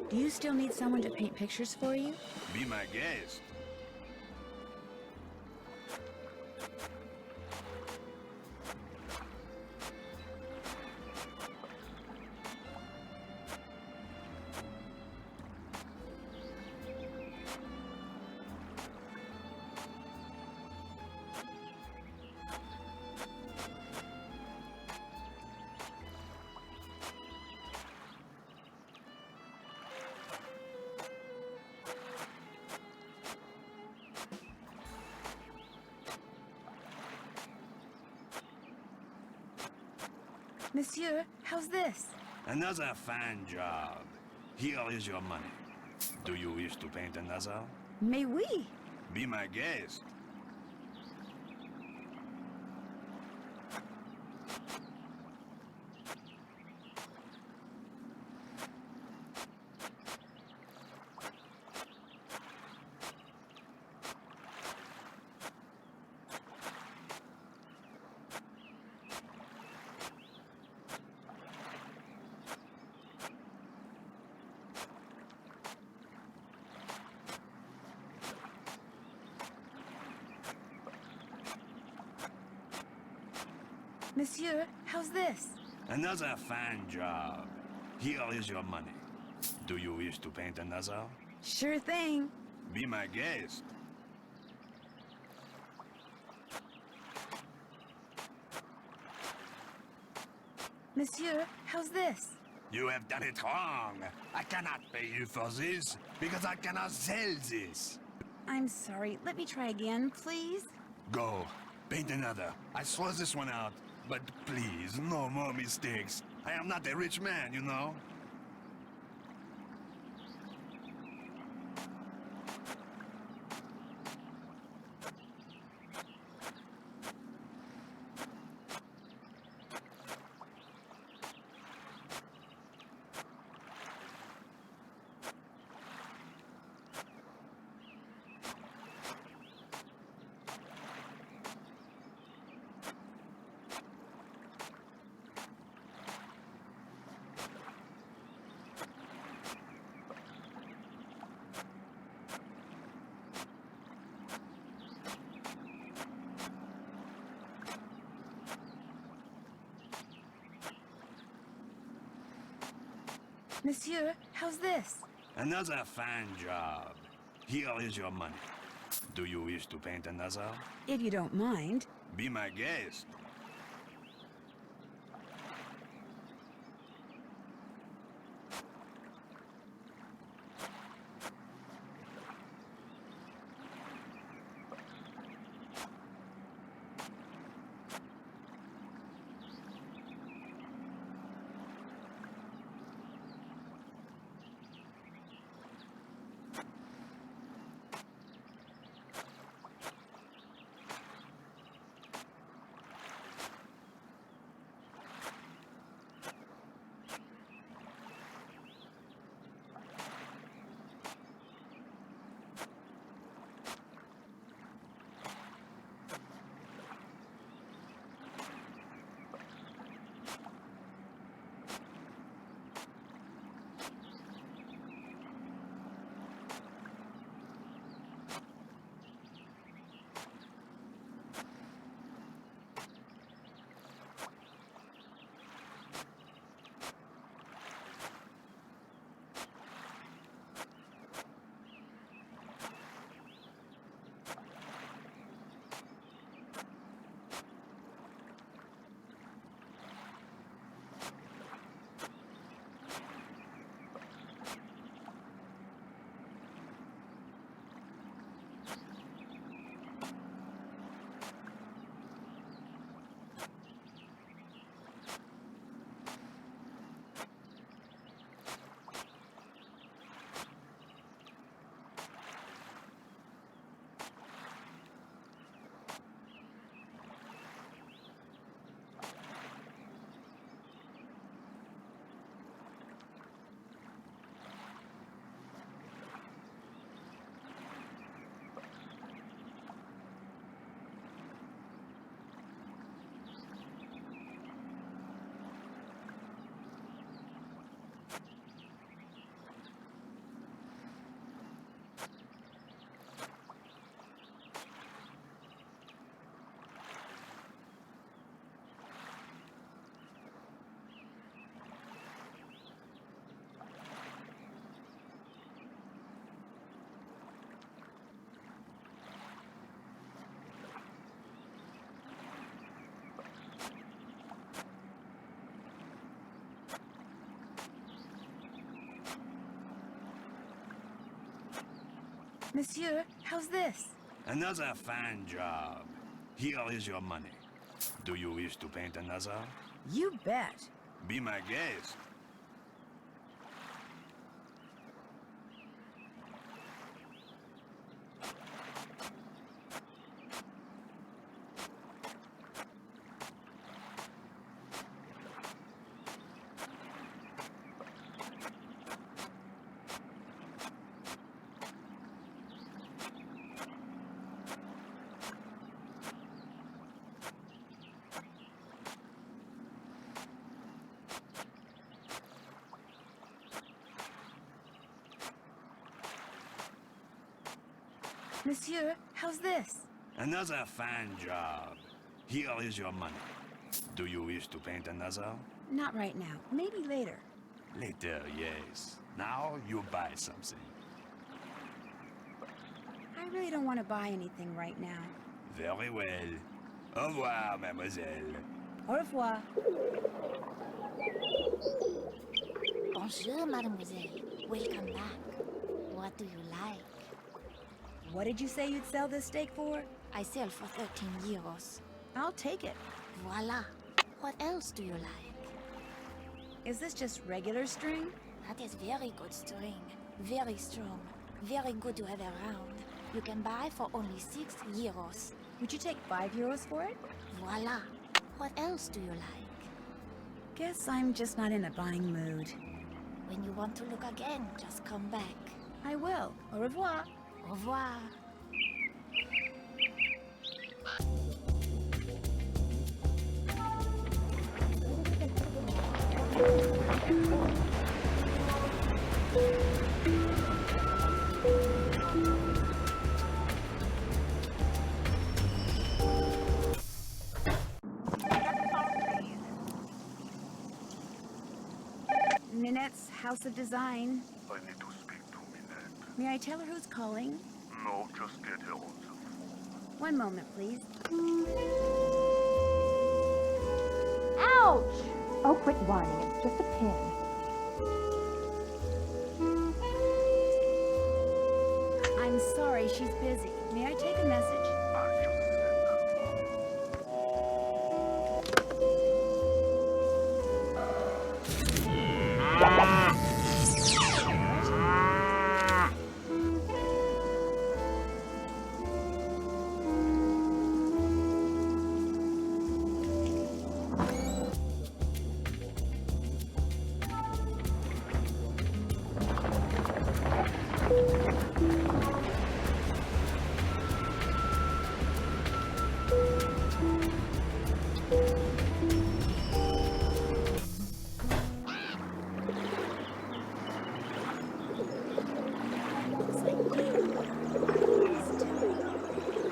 Do you still need someone to paint pictures for you? Be my guest. Monsieur, how's this? Another fine job. Here is your money. Do you wish to paint another? Mais oui. Be my guest. Monsieur, how's this? Another fine job. Here is your money. Do you wish to paint another? Sure thing. Be my guest. Monsieur, how's this? You have done it wrong. I cannot pay you for this because I cannot sell this. I'm sorry. Let me try again, please. Go. Paint another. I throw this one out. But please, no more mistakes. I am not a rich man, you know. Monsieur, how's this? Another fine job. Here is your money. Do you wish to paint another? If you don't mind. Be my guest. Monsieur, how's this? Another fine job. Here is your money. Do you wish to paint another? You bet. Be my guest. Monsieur, how's this? Another fine job. Here is your money. Do you wish to paint another? Not right now. Maybe later. Later, yes. Now you buy something. I really don't want to buy anything right now. Very well. Au revoir, mademoiselle. Au revoir. Bonjour, mademoiselle. Welcome back. What do you like? What did you say you'd sell this steak for? I sell for 13 euros. I'll take it. Voila. What else do you like? Is this just regular string? That is very good string. Very strong. Very good to have around. You can buy for only 6 euros. Would you take 5 euros for it? Voila. What else do you like? Guess I'm just not in a buying mood. When you want to look again, just come back. I will. Au revoir. Au revoir. Minette's House of Design. I need to speak to Minette. May I tell her who's calling? No, just get her on the phone. One moment, please. Ouch! Oh, quit whining. It's just a pin. I'm sorry, she's busy. May I take a message? I'll just send her.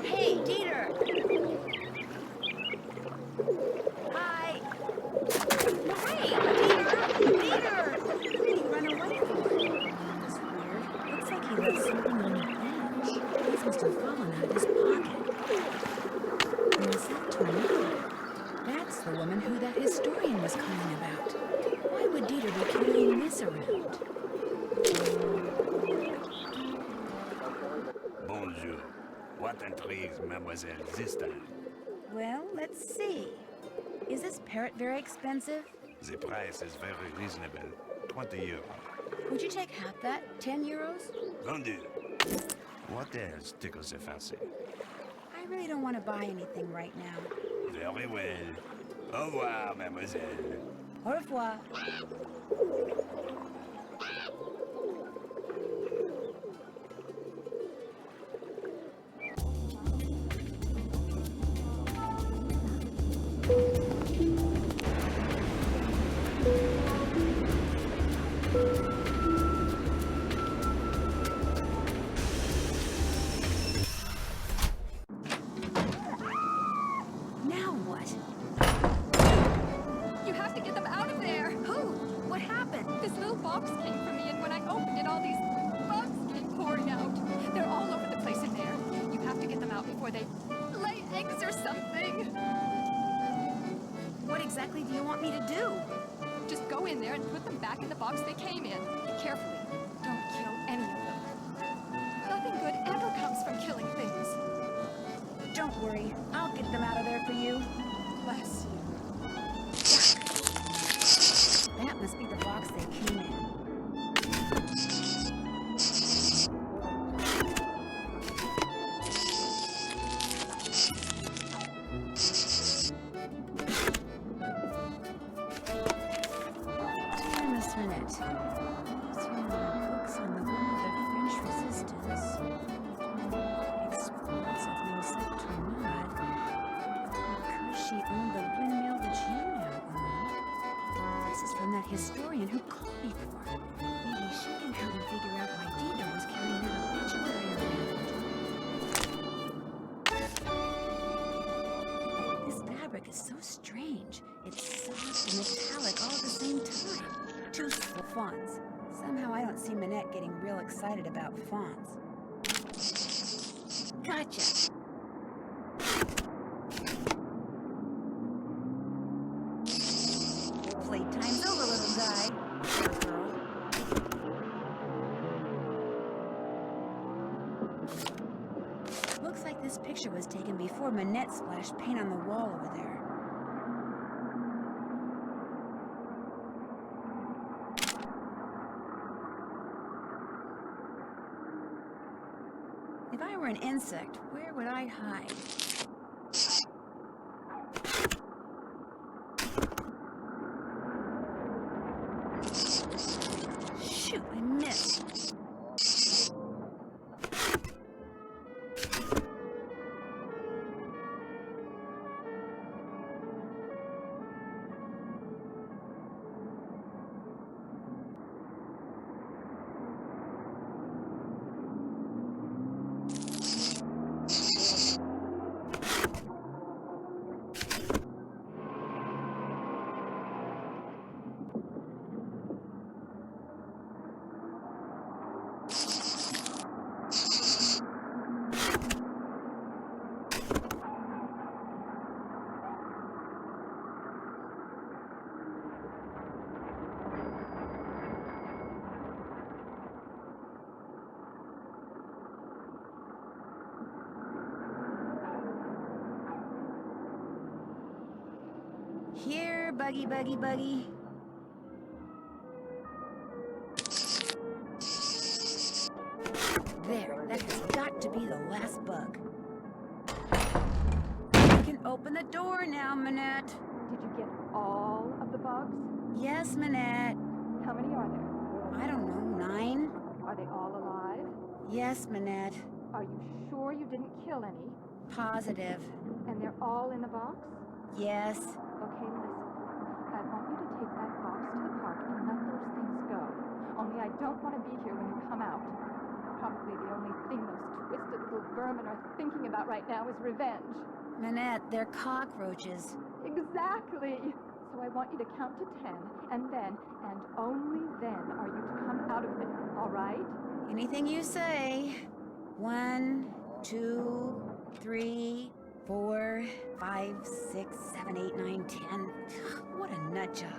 Hey, Dieter! Hi! Hey, Dieter! Dieter! What did he run away for? That's weird. Looks like he left something on the bench. This must have fallen out of his pocket. And is that Tornado? That's the woman who that historian was calling about. Why would Dieter be carrying this around? Bonjour. What intrigues mademoiselle this time? Well, let's see. Is this parrot very expensive? The price is very reasonable. 20 euros. Would you take half that? 10 euros? Vendu. What else tickles the fancy? I really don't want to buy anything right now. Very well. Au revoir, mademoiselle. Au revoir. Now what? You have to get them out of there! Who? What happened? This little box came for me, and when I opened it, all these bugs came pouring out. They're all over the place in there. You have to get them out before they lay eggs or something. What exactly do you want me to do? Just go in there and put them back in the box they came in. Carefully. Don't kill any of them. Nothing good ever comes from killing things. Don't worry. I'll get them out of there for you. Bless you. must be the box they came in. Dear Miss Minette, these are my books on the women of the French resistance. Exploits of nancydrewgames. Because she owned the windmill that you now own. This is from that historian who called before. Maybe she can help me figure out why Dido was carrying that obituary around. This fabric is so strange. It's soft and metallic all at the same time. Two fonts. Somehow I don't see Minette getting real excited about fonts. Gotcha. Playtime's over, little guy. Or girl. Looks like this picture was taken before Minette splashed paint on the wall over there. If I were an insect, where would I hide? Shoot, I missed. Here, buggy, buggy, buggy. There, that has got to be the last bug. You can open the door now, Minette. Did you get all of the bugs? Yes, Minette. How many are there? I don't know, 9? Are they all alive? Yes, Minette. Are you sure you didn't kill any? Positive. And they're all in the box? Yes. Okay, listen. I want you to take that box to the park and let those things go. Only I don't want to be here when you come out. Probably the only thing those twisted little vermin are thinking about right now is revenge. Minette, they're cockroaches. Exactly! So I want you to count to 10, and then, and only then, are you to come out of there, all right? Anything you say. 1, 2, 3, 4, 5, 6, 7, 8, 9, 10. What a nut job.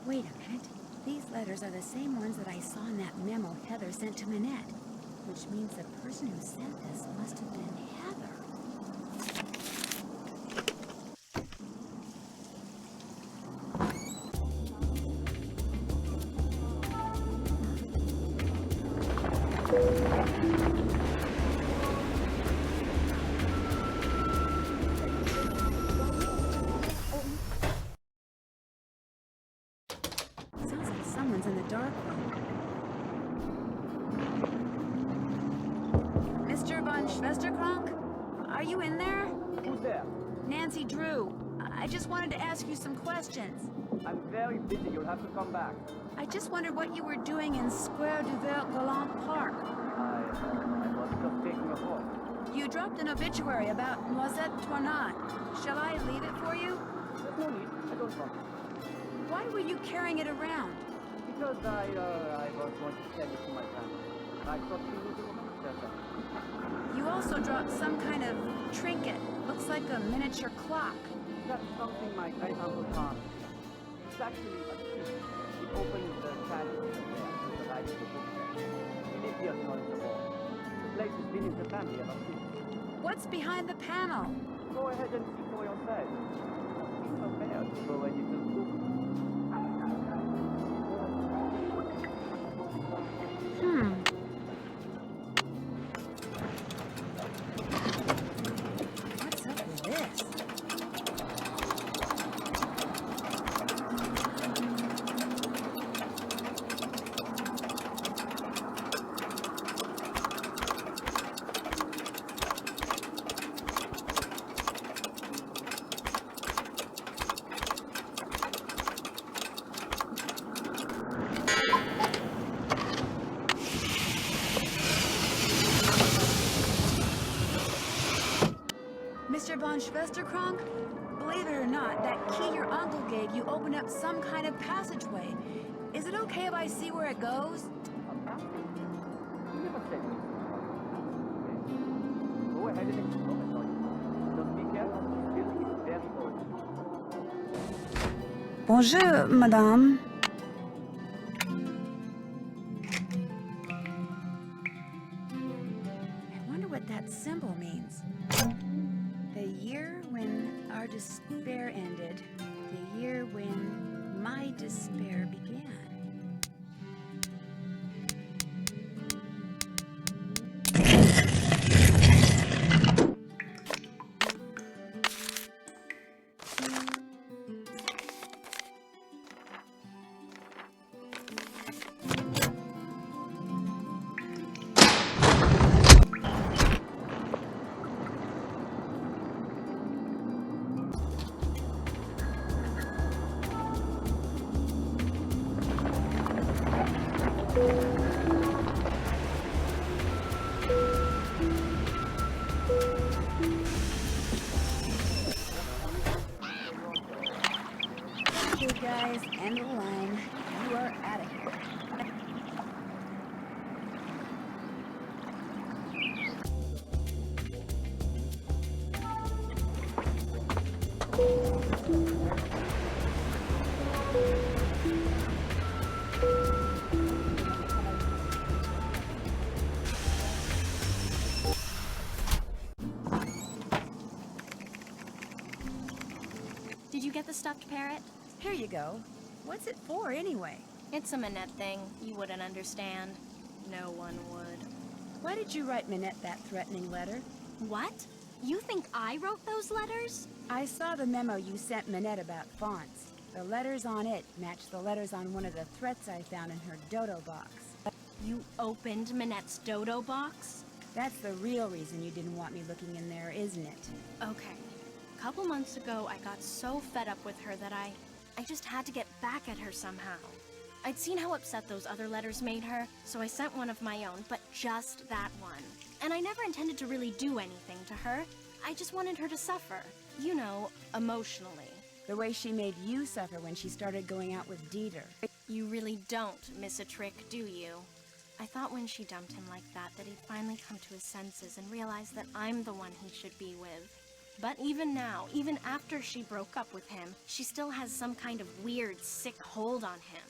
Wait a minute. These letters are the same ones that I saw in that memo Heather sent to Minette. Which means the person who sent this must have been Heather. Sounds like someone's in the dark room. Mr. von Schwesterkrank? Are you in there? Who's there? Nancydrew. I just wanted to ask you some questions. I'm very busy. You'll have to come back. I just wondered what you were doing in Square du Galant Park. I was just taking a walk. You dropped an obituary about Noisette Tournant. Shall I leave it for you? There's no need. I don't want it. Why were you carrying it around? Because I was going to send it to my family. I thought you would remember that. You also dropped some kind of trinket. Looks like a miniature clock. That's something my great-uncle found. It's actually a key. It opens the chassis there to the light of the bookcase. We live here on the wall. The place has been in the family ever since. What's behind the panel? Go ahead and see for yourself. Be prepared to go a little book. What's up with this? Mr. von Schwesterkrank? Believe it or not, that key your uncle gave you opened up some kind of passageway. Is it okay if I see where it goes? You never said anything about it. Go ahead and explore it on your own. Just be careful. This building is very old. Bonjour, madame. I wonder what that symbol means. The year when our despair ended. The year when my despair began. Okay, guys, end of the line. You are out of here. Did you get the stuffed parrot? Here you go. What's it for, anyway? It's a Minette thing. You wouldn't understand. No one would. Why did you write Minette that threatening letter? What? You think I wrote those letters? I saw the memo you sent Minette about fonts. The letters on it match the letters on one of the threats I found in her dodo box. You opened Minette's dodo box? That's the real reason you didn't want me looking in there, isn't it? Okay. A couple months ago, I got so fed up with her that I just had to get back at her somehow. I'd seen how upset those other letters made her, so I sent one of my own, but just that one. And I never intended to really do anything to her. I just wanted her to suffer. You know, emotionally. The way she made you suffer when she started going out with Dieter. You really don't miss a trick, do you? I thought when she dumped him like that he'd finally come to his senses and realize that I'm the one he should be with. But even now, even after she broke up with him, she still has some kind of weird, sick hold on him.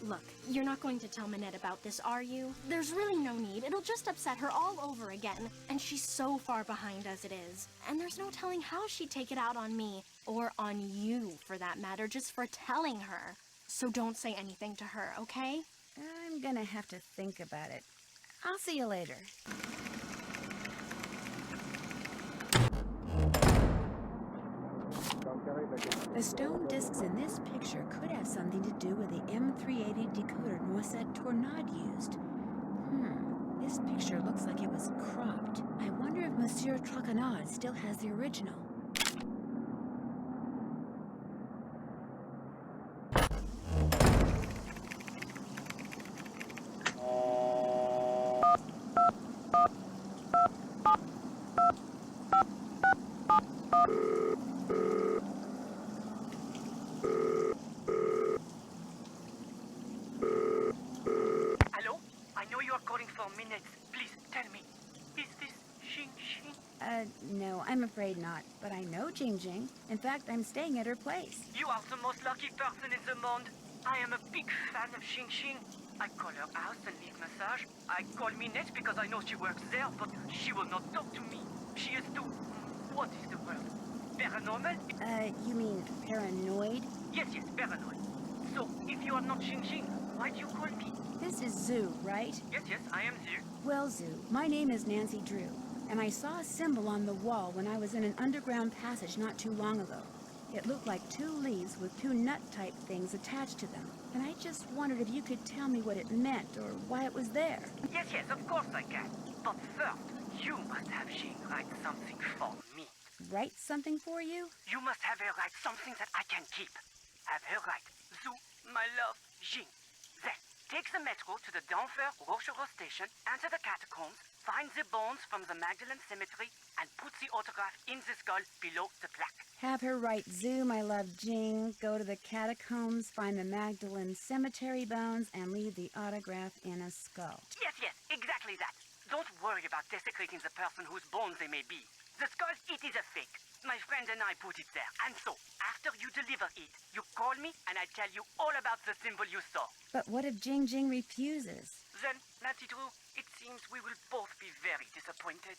Look, you're not going to tell Minette about this, are you? There's really no need. It'll just upset her all over again. And she's so far behind as it is. And there's no telling how she'd take it out on me. Or on you, for that matter, just for telling her. So don't say anything to her, okay? I'm gonna have to think about it. I'll see you later. The stone discs in this picture could have something to do with the M380 decoder Noisette Tournade used. This picture looks like it was cropped. I wonder if Monsieur Traquenard still has the original. Hello? I know you are calling for minutes. Please tell me. Is this Xing Xing? No, I'm afraid not. But I know Jing Jing. In fact, I'm staying at her place. You are the most lucky person in the monde. I am a big fan of Xing Xing. I call her house and leave massage. I call Minette because I know she works there, but she will not talk to me. She is too... What is the word? Paranormal? You mean paranoid? Yes, paranoid. So, if you are not Xing Xing, why do you call me? This is Zoo, right? Yes, I am Zhu. Well, Zoo, my name is nancydrew, and I saw a symbol on the wall when I was in an underground passage not too long ago. It looked like 2 leaves with 2 nut-type things attached to them, and I just wondered if you could tell me what it meant or why it was there. Yes, of course I can. But first, you must have Xing write something for me. Write something for you? You must have her write something that I can keep. Have her write, Zou, my love, Xing. Then, take the metro to the Denver Rochereau station, enter the catacombs, find the bones from the Magdalene Cemetery, and put the autograph in the skull below the plaque. Have her write Zoo, my love, Jing, go to the catacombs, find the Magdalene Cemetery bones, and leave the autograph in a skull. Yes, exactly that. Don't worry about desecrating the person whose bones they may be. The skull, it is a fake. My friend and I put it there. And so, after you deliver it, you call me and I tell you all about the symbol you saw. But what if Jing Jing refuses? Then, nancydrew, it seems we will both be very disappointed.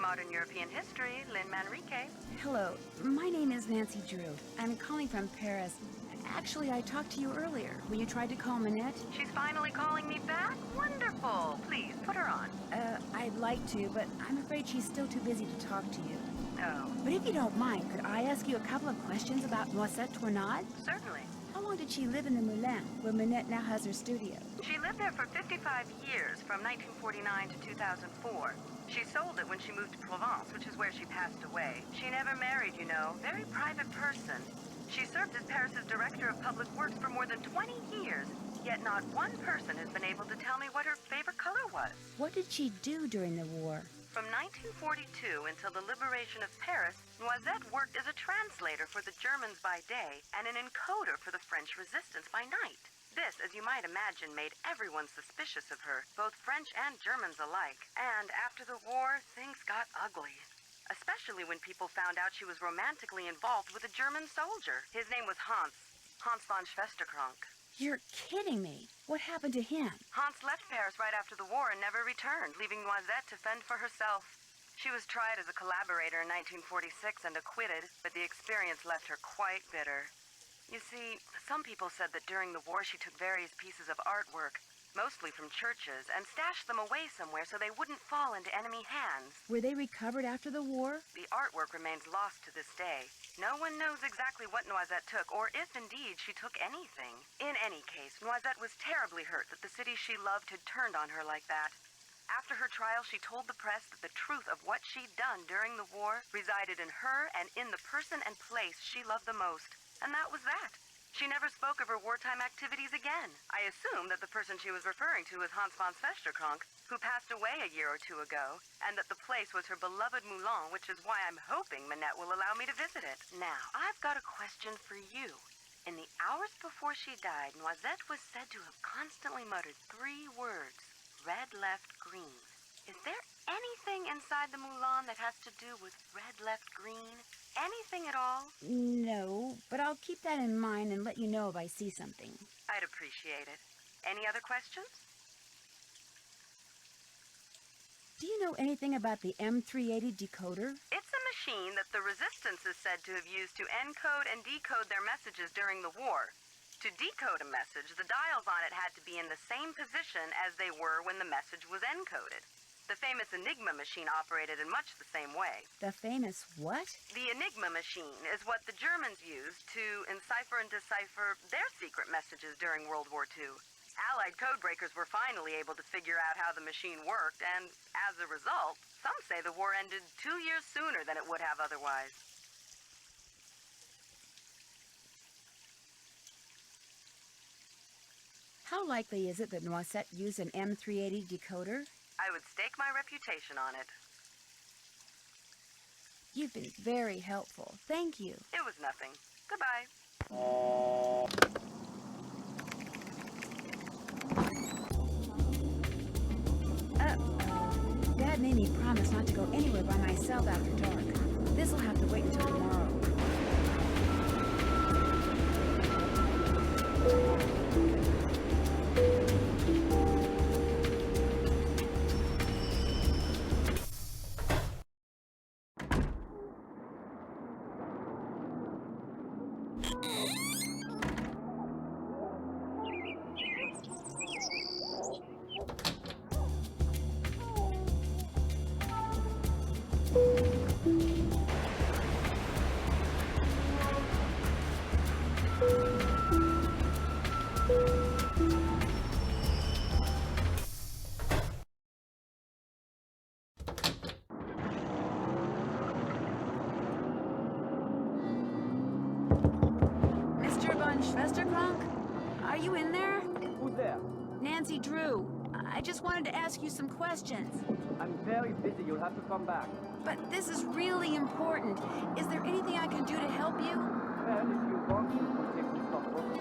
Modern European history, Lynn Manrique. Hello, my name is nancydrew. I'm calling from Paris. Actually, I talked to you earlier when you tried to call Minette. She's finally calling me back? Wonderful. Please, put her on. I'd like to, but I'm afraid she's still too busy to talk to you. Oh. But if you don't mind, could I ask you a couple of questions about Noisette Tournade? Certainly. How long did she live in the Moulin, where Minette now has her studio? She lived there for 55 years, from 1949 to 2004. She sold it when she moved to Provence, which is where she passed away. She never married, you know. Very private person. She served as Paris's Director of Public Works for more than 20 years, yet not one person has been able to tell me what her favorite color was. What did she do during the war? From 1942 until the liberation of Paris, Noisette worked as a translator for the Germans by day and an encoder for the French resistance by night. This, as you might imagine, made everyone suspicious of her, both French and Germans alike. And after the war, things got ugly. Especially when people found out she was romantically involved with a German soldier. His name was Hans von Schwesterkrank. You're kidding me. What happened to him? Hans left Paris right after the war and never returned, leaving Noisette to fend for herself. She was tried as a collaborator in 1946 and acquitted, but the experience left her quite bitter. You see, some people said that during the war she took various pieces of artwork, mostly from churches, and stashed them away somewhere so they wouldn't fall into enemy hands. Were they recovered after the war? The artwork remains lost to this day. No one knows exactly what Noisette took, or if indeed she took anything. In any case, Noisette was terribly hurt that the city she loved had turned on her like that. After her trial, she told the press that the truth of what she'd done during the war resided in her and in the person and place she loved the most. And that was that. She never spoke of her wartime activities again. I assume that the person she was referring to was Hans von Svesterkrank, who passed away a year or two ago, and that the place was her beloved Moulin, which is why I'm hoping Minette will allow me to visit it. Now, I've got a question for you. In the hours before she died, Noisette was said to have constantly muttered 3 words. Red, left, green. Is there anything inside the Moulin that has to do with red, left, green? Anything at all? No, but I'll keep that in mind and let you know if I see something. I'd appreciate it. Any other questions? Do you know anything about the M380 decoder? It's a machine that the Resistance is said to have used to encode and decode their messages during the war. To decode a message, the dials on it had to be in the same position as they were when the message was encoded. The famous Enigma machine operated in much the same way. The famous what? The Enigma machine is what the Germans used to encipher and decipher their secret messages during World War II. Allied codebreakers were finally able to figure out how the machine worked, and as a result, some say the war ended 2 years sooner than it would have otherwise. How likely is it that Noisette used an M380 decoder? I would stake my reputation on it. You've been very helpful. Thank you. It was nothing. Goodbye. Dad made me promise not to go anywhere by myself after dark. This'll have to wait until tomorrow. Are you in there? Who's there? Nancydrew. I just wanted to ask you some questions. I'm very busy. You'll have to come back. But this is really important. Is there anything I can do to help you? Well, if you want to, we'll take some stuff over.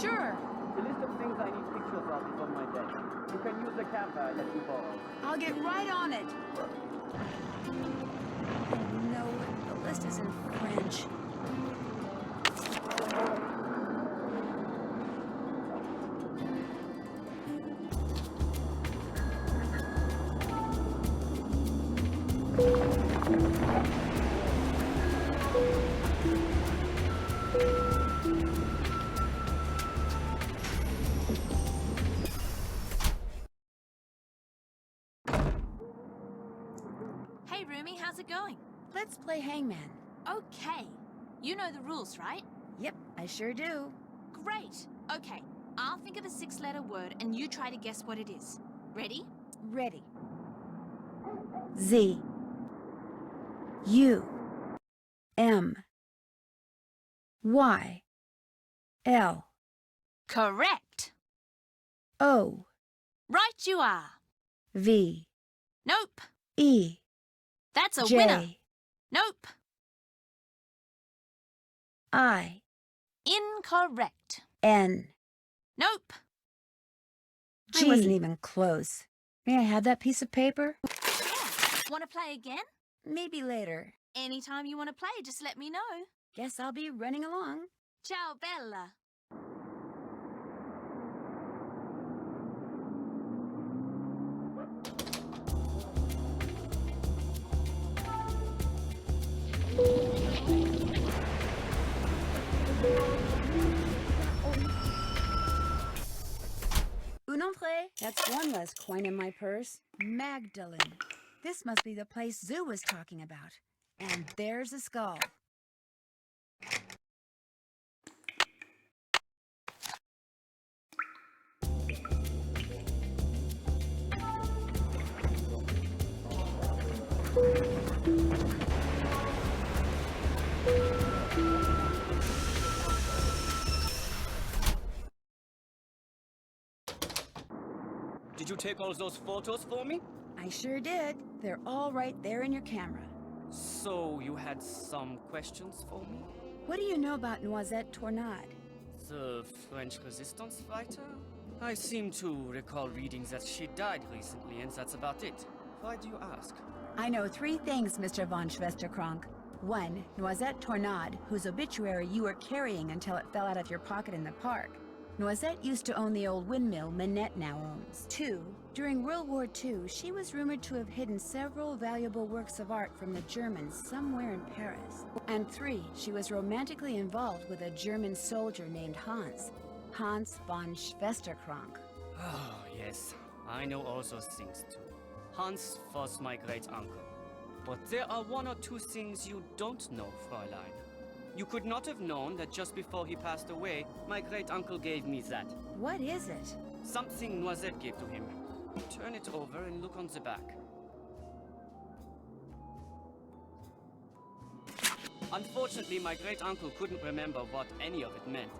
Sure. The list of things I need pictures of is on my desk. You can use the camera I let you borrow. I'll get right on it. No, the list is in French. Hey, Rumi, how's it going? Let's play hangman. Okay. You know the rules, right? Yep, I sure do. Great. Okay, I'll think of a 6-letter word and you try to guess what it is. Ready? Ready. Z. U. M. Y. L. Correct. O. Right you are. V. Nope. E. That's a J. winner. Nope. I. Incorrect. N. Nope. I wasn't even close. May I have that piece of paper? Yeah. Want to play again? Maybe later. Anytime you want to play, just let me know. Guess I'll be running along. Ciao, Bella. Un entrée. That's one less coin in my purse. Magdalene. This must be the place Zoo was talking about. And there's a skull. Did you take all those photos for me? I sure did. They're all right there in your camera. So, you had some questions for me? What do you know about Noisette Tornade? The French resistance fighter? I seem to recall reading that she died recently, and that's about it. Why do you ask? I know 3 things, Mr. von Schwesterkrank. 1, Noisette Tornade, whose obituary you were carrying until it fell out of your pocket in the park. Noisette used to own the old windmill Minette now owns. 2, during World War II, she was rumored to have hidden several valuable works of art from the Germans somewhere in Paris. And 3, she was romantically involved with a German soldier named Hans von Schwesterkrank. Oh, yes. I know all those things too. Hans was my great-uncle. But there are 1 or 2 things you don't know, Fräulein. You could not have known that just before he passed away, my great-uncle gave me that. What is it? Something Noisette gave to him. Turn it over and look on the back. Unfortunately, my great-uncle couldn't remember what any of it meant.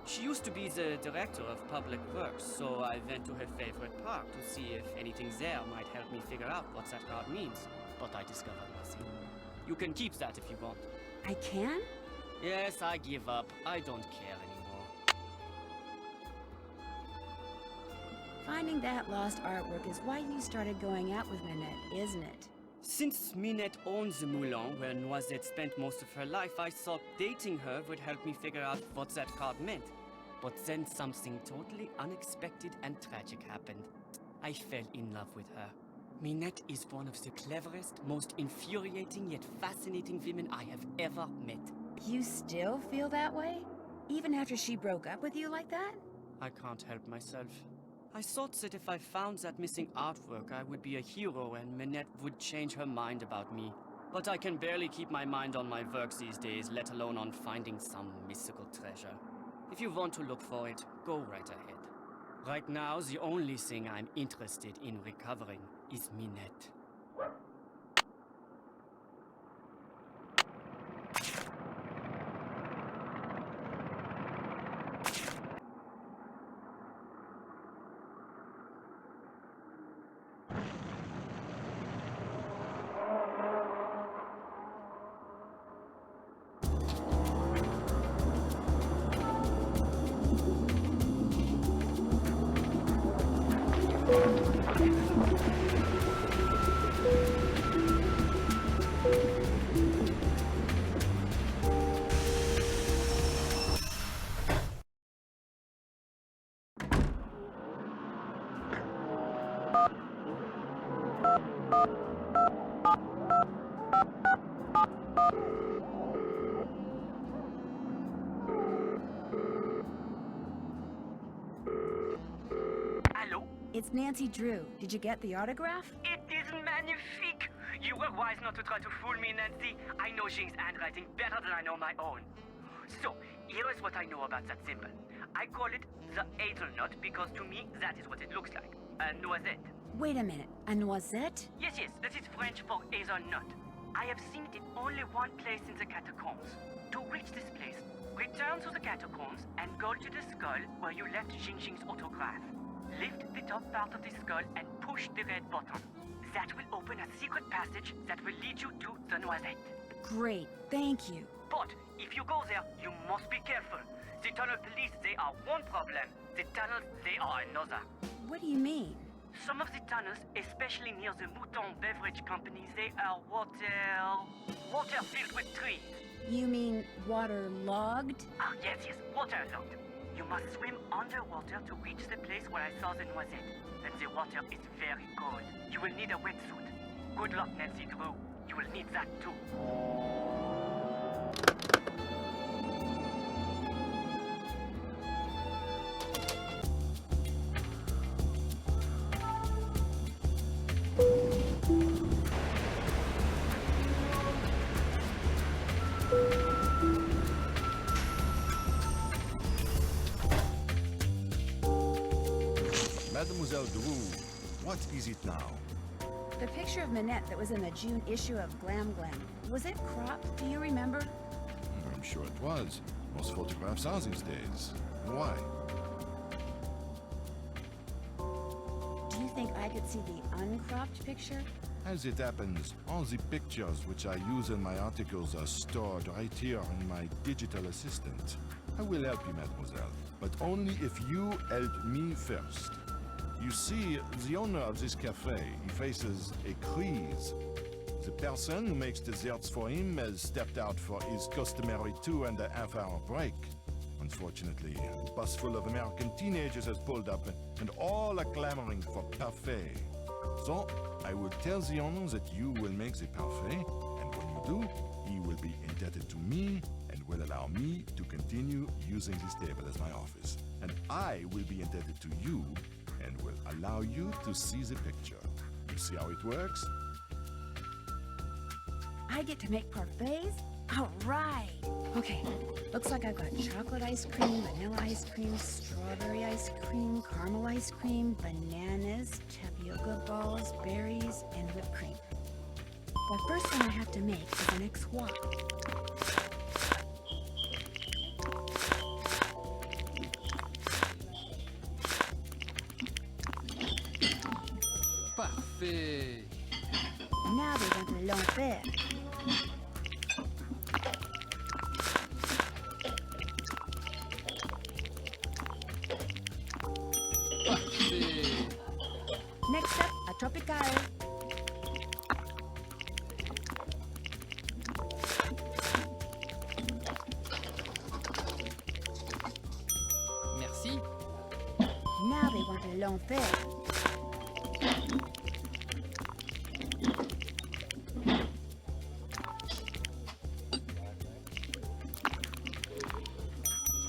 She used to be the director of public works, so I went to her favorite park to see if anything there might help me figure out what that card means. But I discovered nothing. You can keep that if you want. I can? Yes, I give up. I don't care anymore. Finding that lost artwork is why you started going out with Minette, isn't it? Since Minette owns the Moulin where Noisette spent most of her life, I thought dating her would help me figure out what that card meant. But then something totally unexpected and tragic happened. I fell in love with her. Minette is one of the cleverest, most infuriating yet fascinating women I have ever met. You still feel that way? Even after she broke up with you like that? I can't help myself. I thought that if I found that missing artwork, I would be a hero and Minette would change her mind about me. But I can barely keep my mind on my work these days, let alone on finding some mystical treasure. If you want to look for it, go right ahead. Right now, the only thing I'm interested in recovering is Minette. It's Nancy Drew. Did you get the autograph? It is magnifique! You were wise not to try to fool me, Nancy. I know Jing's handwriting better than I know my own. So, here is what I know about that symbol. I call it the hazelnut because to me, that is what it looks like. A noisette. Wait a minute. A noisette? Yes, that is French for hazelnut. I have seen it in only one place in the catacombs. To reach this place, return to the catacombs and go to the skull where you left Jing's autograph. Lift the top part of the skull and push the red button. That will open a secret passage that will lead you to the noisette. Great, thank you. But if you go there, you must be careful. The tunnel police, they are one problem. The tunnels, they are another. What do you mean? Some of the tunnels, especially near the Mouton Beverage Company, they are water filled with trees. You mean waterlogged? Ah, yes, waterlogged. You must swim underwater to reach the place where I saw the noisette. And the water is very cold. You will need a wetsuit. Good luck, Nancy Drew. You will need that too. Mademoiselle Drew, what is it now? The picture of Minette that was in the June issue of Glam Glam, was it cropped? Do you remember? I'm sure it was. Most photographs are these days. Why? Do you think I could see the uncropped picture? As it happens, all the pictures which I use in my articles are stored right here in my digital assistant. I will help you, mademoiselle, but only if you help me first. You see, the owner of this cafe, he faces a crise. The person who makes desserts for him has stepped out for his customary 2.5-hour break. Unfortunately, a bus full of American teenagers has pulled up, and all are clamoring for parfait. So, I will tell the owner that you will make the parfait, and when you do, he will be indebted to me and will allow me to continue using this table as my office. And I will be indebted to you and will allow you to see the picture. You see how it works? I get to make parfaits? All right. Okay, looks like I've got chocolate ice cream, vanilla ice cream, strawberry ice cream, caramel ice cream, bananas, tapioca balls, berries, and whipped cream. The first thing I have to make is an XY. Parfait. Now we want l'enfer. Parfait. Next up, a tropical. Merci. Now they want l'enfer.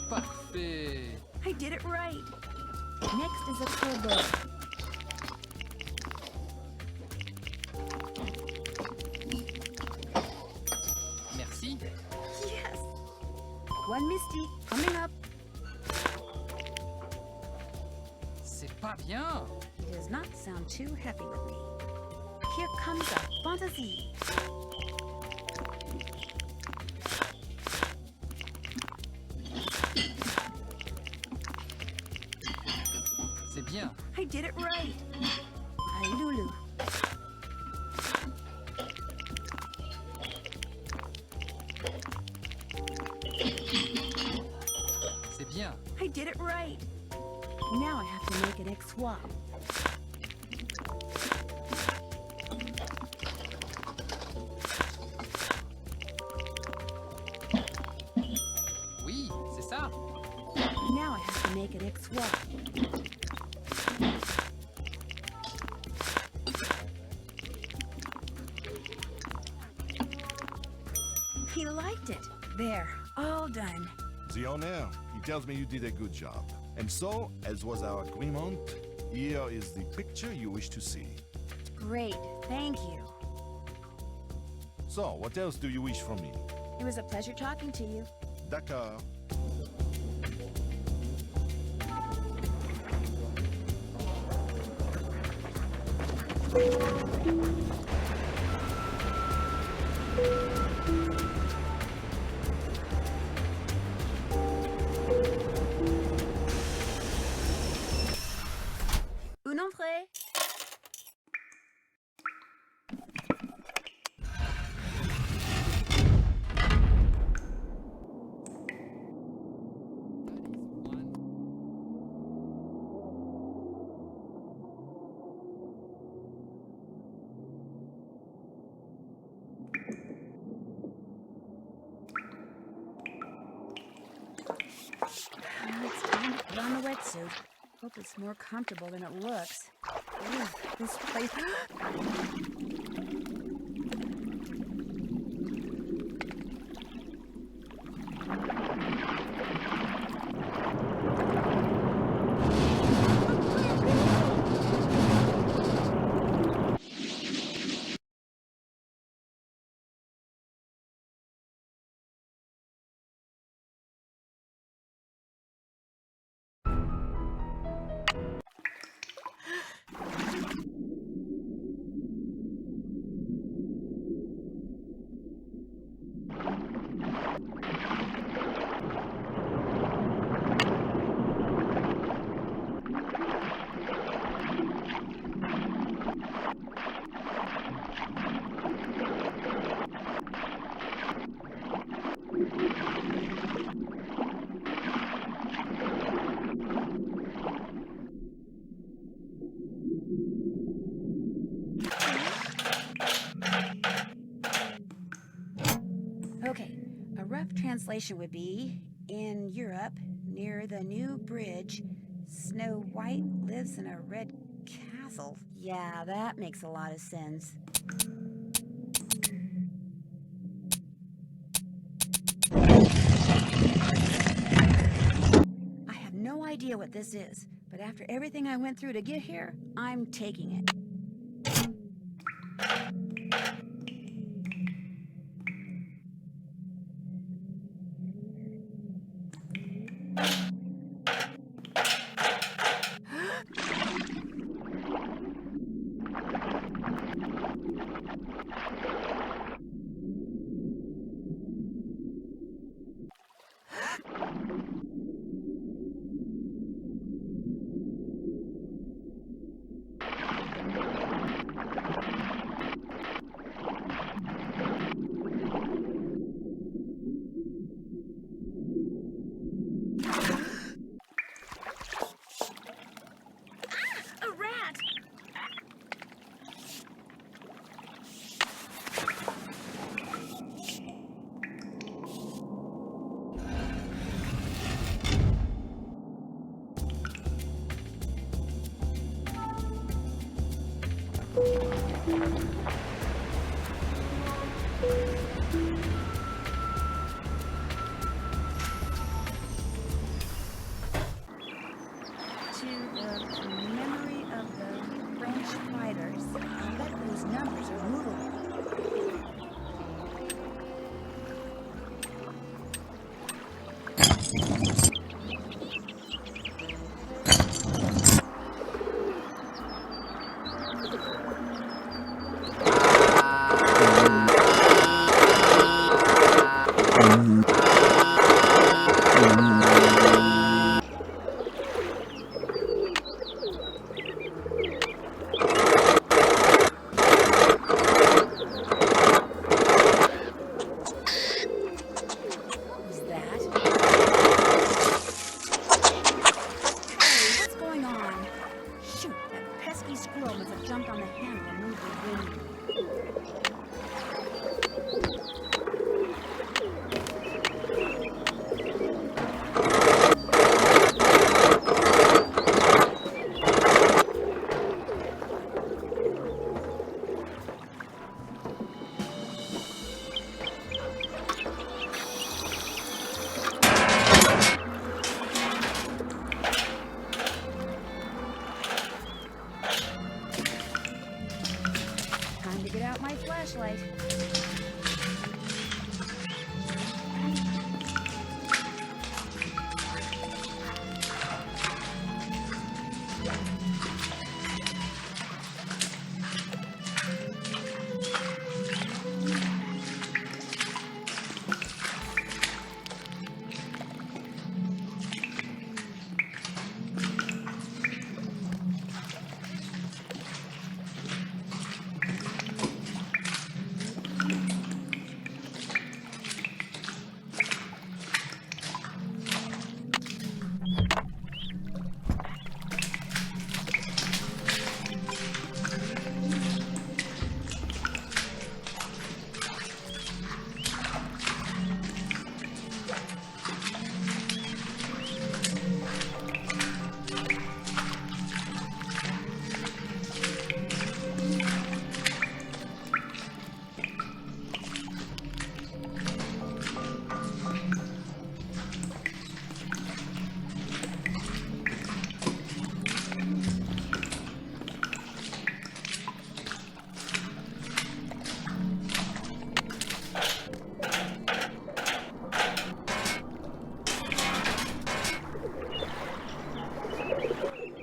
Parfait. I did it right. Next is a corbeau. Merci. Yes. One Misty coming up. C'est pas bien. He does not sound too happy with me. Here comes a fantasy. C'est bien. I did it right. A Lulu. C'est bien. I did it right. Now I have to make an XY. Oui, c'est ça. Now I have to make an XY. He liked it. There, all done. The owner, he tells me you did a good job. And so, as was our agreement, here is the picture you wish to see. Great, thank you. So, what else do you wish from me? It was a pleasure talking to you. D'accord. Une entrée. It's time to put on the wetsuit. Hope it's more comfortable than it looks. Ugh, this place. translation would be, in Europe, near the new bridge, Snow White lives in a red castle. Yeah, that makes a lot of sense. I have no idea what this is, but after everything I went through to get here, I'm taking it. A rat! To the memory of the French fighters, I bet those numbers are movable. What was that? Hey, what's going on? Shoot, that pesky squirrel must have jumped on the handle and moved the wind. Time to get out my flashlight.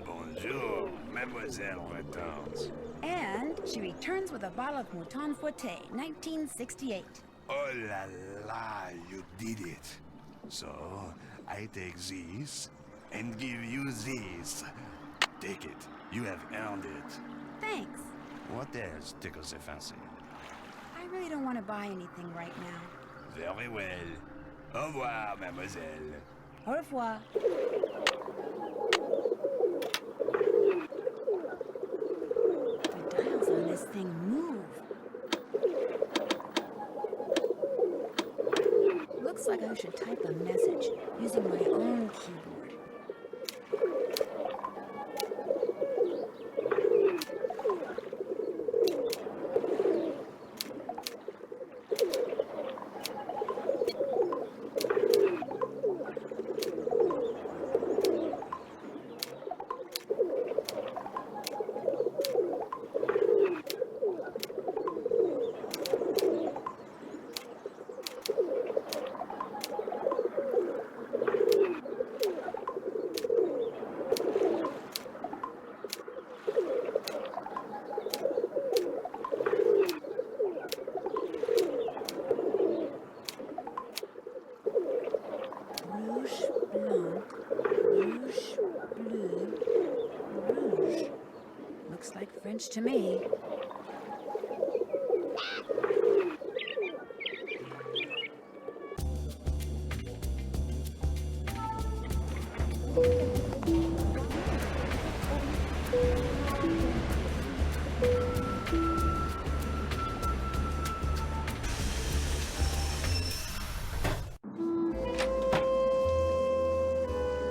Bonjour, Mademoiselle returns. And she returns with a bottle of Mouton Forte, 1968. Oh la la, you did it. So, I take this and give you this. Take it. You have earned it. Thanks. What else tickles your fancy? I really don't want to buy anything right now. Very well. Au revoir, mademoiselle. Au revoir. The dials on this thing move. Looks like I should type a message using my own keyboard. Rouge blanc, rouge bleu, rouge. Looks like French to me.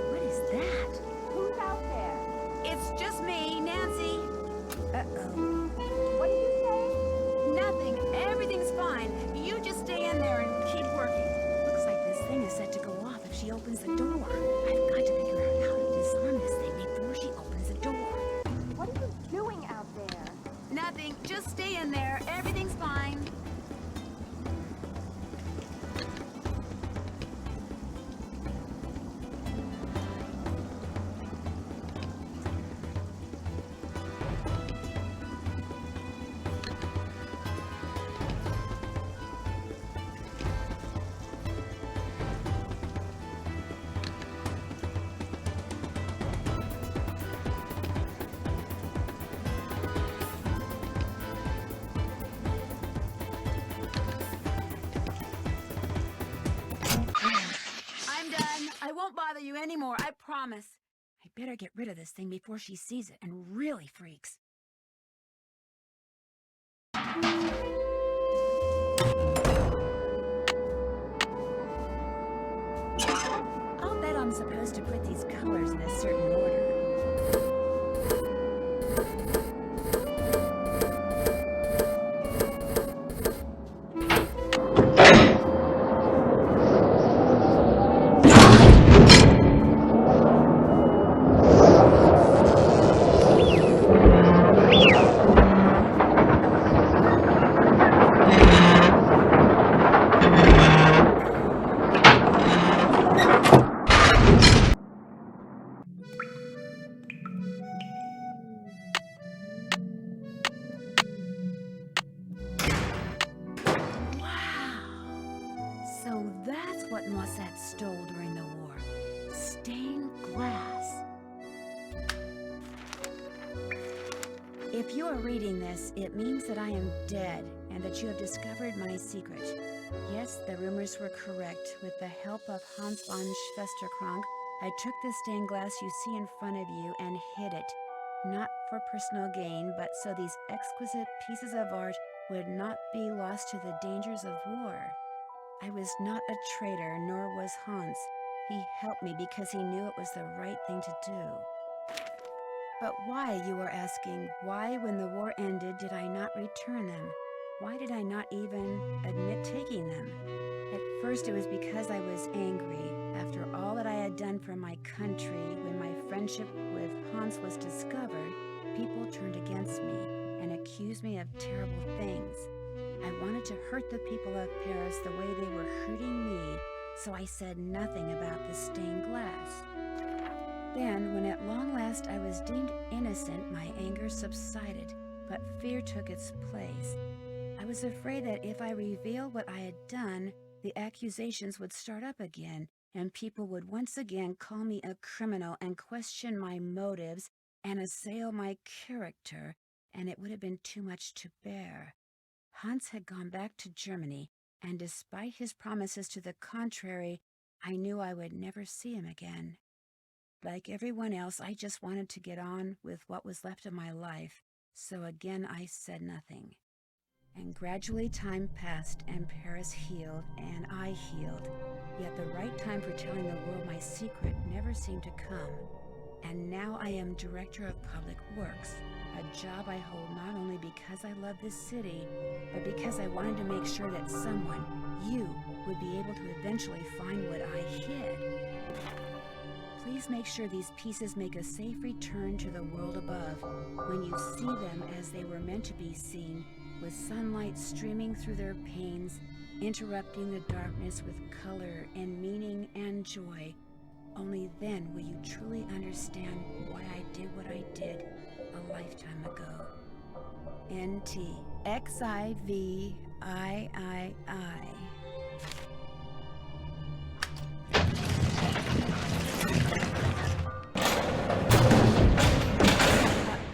What is that? Who's out there? It's just me, Nancy. Uh-oh. What did you say? Nothing. Everything's fine. You just stay in there and keep working. Looks like this thing is set to go off if she opens the door. I've got to figure out how to disarm this thing before she opens the door. What are you doing out there? Nothing. Just stay in there. Everything's fine. I'm done. I won't bother you anymore, I promise. I better get rid of this thing before she sees it and really freaks. I'll bet I'm supposed to put these colors in a certain order. What Noisette stole during the war. Stained glass. If you are reading this, it means that I am dead and that you have discovered my secret. Yes, the rumors were correct. With the help of Hans von Schwesterkrank, I took the stained glass you see in front of you and hid it. Not for personal gain, but so these exquisite pieces of art would not be lost to the dangers of war. I was not a traitor, nor was Hans. He helped me because he knew it was the right thing to do. But why, you are asking, why when the war ended did I not return them? Why did I not even admit taking them? At first it was because I was angry. After all that I had done for my country, when my friendship with Hans was discovered, people turned against me and accused me of terrible things. I wanted to hurt the people of Paris the way they were hurting me, so I said nothing about the stained glass. Then, when at long last I was deemed innocent, my anger subsided, but fear took its place. I was afraid that if I revealed what I had done, the accusations would start up again, and people would once again call me a criminal and question my motives and assail my character, and it would have been too much to bear. Hans had gone back to Germany, and despite his promises to the contrary, I knew I would never see him again. Like everyone else, I just wanted to get on with what was left of my life, so again I said nothing. And gradually time passed, and Paris healed, and I healed. Yet the right time for telling the world my secret never seemed to come. And now I am Director of Public Works, a job I hold not only because I love this city, but because I wanted to make sure that someone, you, would be able to eventually find what I hid. Please make sure these pieces make a safe return to the world above when you see them as they were meant to be seen, with sunlight streaming through their panes, interrupting the darkness with color and meaning and joy. Only then will you truly understand why I did what I did a lifetime ago. NTXIVIII.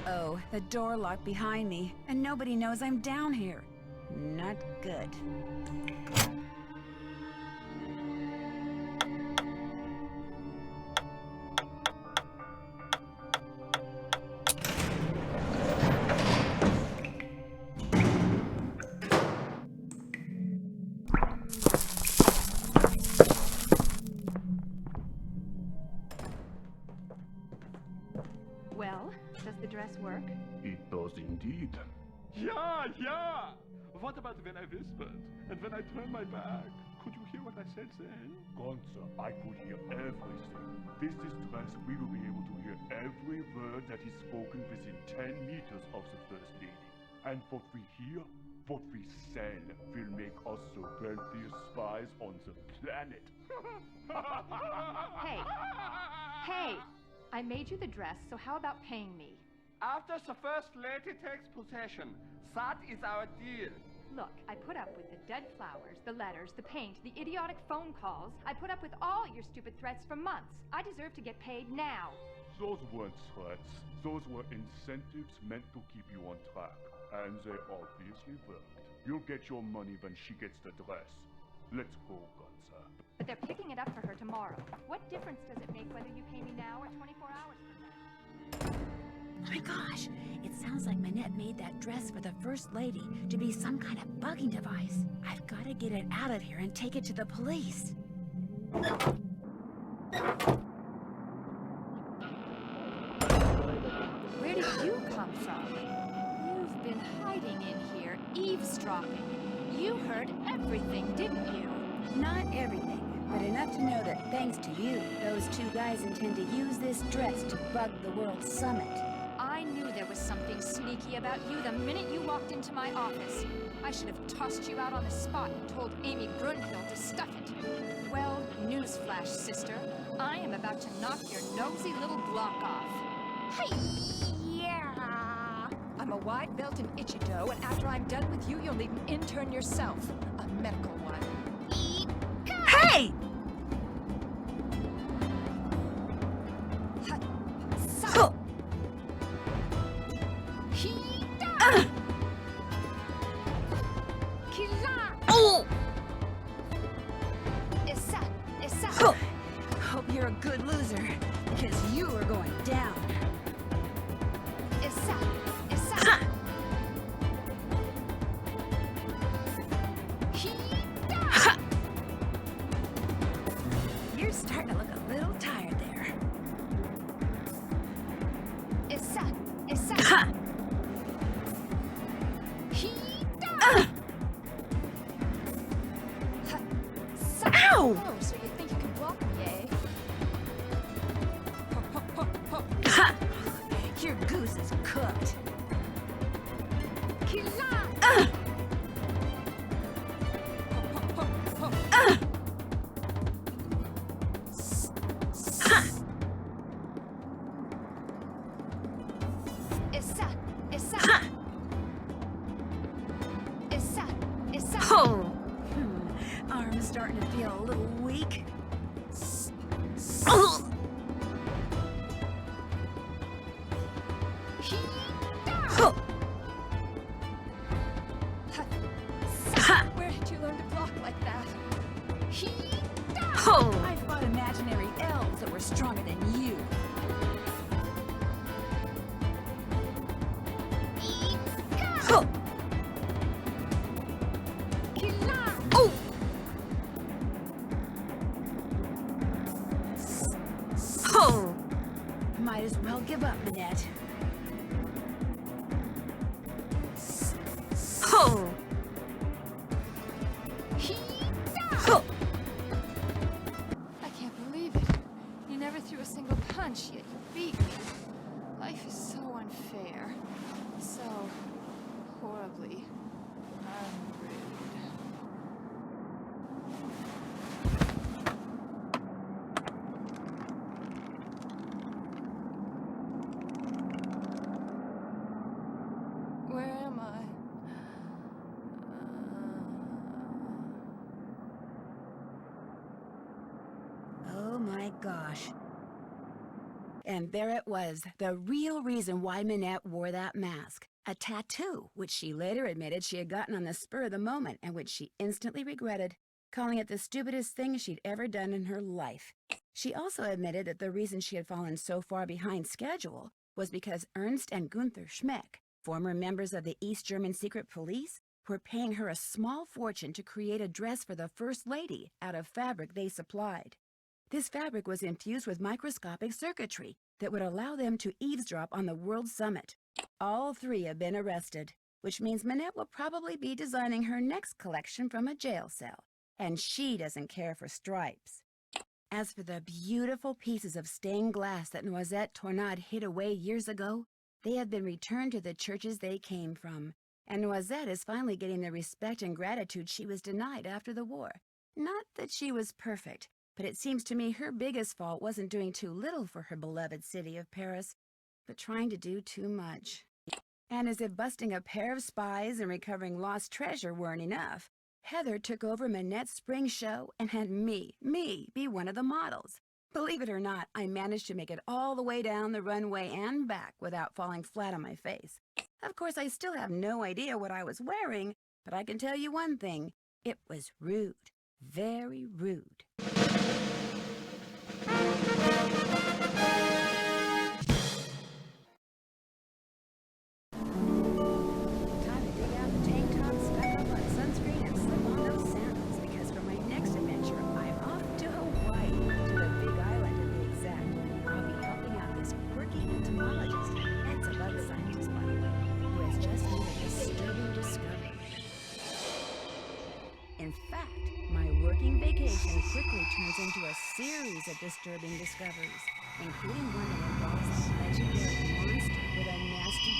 Uh-oh, the door locked behind me, and nobody knows I'm down here. Not good. Well, does the dress work? It does indeed. Yeah, yeah! What about when I whispered? And when I turned my back? Could you hear what I said then? Gunther, I could hear everything. With this dress, we will be able to hear every word that is spoken within 10 meters of the First Lady. And what we hear, what we sell, will make us the wealthiest spies on the planet. Hey! Hey! I made you the dress, so how about paying me? After the First Lady takes possession, that is our deal. Look, I put up with the dead flowers, the letters, the paint, the idiotic phone calls. I put up with all your stupid threats for months. I deserve to get paid now. Those weren't threats. Those were incentives meant to keep you on track. And they obviously worked. You'll get your money when she gets the dress. Let's go, Gunther. But they're picking it up for her tomorrow. What difference does it make whether you pay me now or 24 hours from now? Oh my gosh! It sounds like Manette made that dress for the First Lady to be some kind of bugging device. I've got to get it out of here and take it to the police. Where did you come from? You've been hiding in here, eavesdropping. You heard everything, didn't you? Not everything, but enough to know that thanks to you, those two guys intend to use this dress to bug the World Summit. I knew there was something sneaky about you the minute you walked into my office. I should have tossed you out on the spot and told Amy Brunhild to stuff it. Well, newsflash, sister. I am about to knock your nosy little block off. Hey! Yeah! I'm a wide belt in Ichido, and after I'm done with you, you'll need an intern yourself. A medical one. Hey! Hope you're a good loser, because you are going down. You're starting to look a little tired there. Ow! Oh, so you think you can block me, eh? Your goose is cooked. Oh! Arm's starting to feel a little weak. Oh! Where did you learn to block like that? Oh! I fought imaginary elves that were stronger than you. give up, Minette. Oh! I can't believe it. You never threw a single punch, yet you beat me. Life is so unfair. So horribly unrude. Where am I? Oh my gosh. And there it was, the real reason why Minette wore that mask. A tattoo, which she later admitted she had gotten on the spur of the moment and which she instantly regretted, calling it the stupidest thing she'd ever done in her life. She also admitted that the reason she had fallen so far behind schedule was because Ernst and Gunther Schmeck, former members of the East German secret police, were paying her a small fortune to create a dress for the First Lady out of fabric they supplied. This fabric was infused with microscopic circuitry that would allow them to eavesdrop on the World Summit. All three have been arrested, which means Minette will probably be designing her next collection from a jail cell, and she doesn't care for stripes. As for the beautiful pieces of stained glass that Noisette Tornade hid away years ago, they have been returned to the churches they came from, and Noisette is finally getting the respect and gratitude she was denied after the war. Not that she was perfect, but it seems to me her biggest fault wasn't doing too little for her beloved city of Paris, but trying to do too much. And as if busting a pair of spies and recovering lost treasure weren't enough, Heather took over Minette's spring show and had me, be one of the models. Believe it or not, I managed to make it all the way down the runway and back without falling flat on my face. Of course, I still have no idea what I was wearing, but I can tell you one thing. It was rude. Very rude. Time to dig out the tank top, stack up on sunscreen, and slip on those sandals, because for my next adventure, I'm off to Hawaii, to the Big Island to be exact. I'll be helping out this quirky entomologist, that's a bug scientist, by the way, who has just made a disturbing discovery. In fact, my working vacation quickly turns into a series of disturbing discoveries, including one that involves a legendary monster with a nasty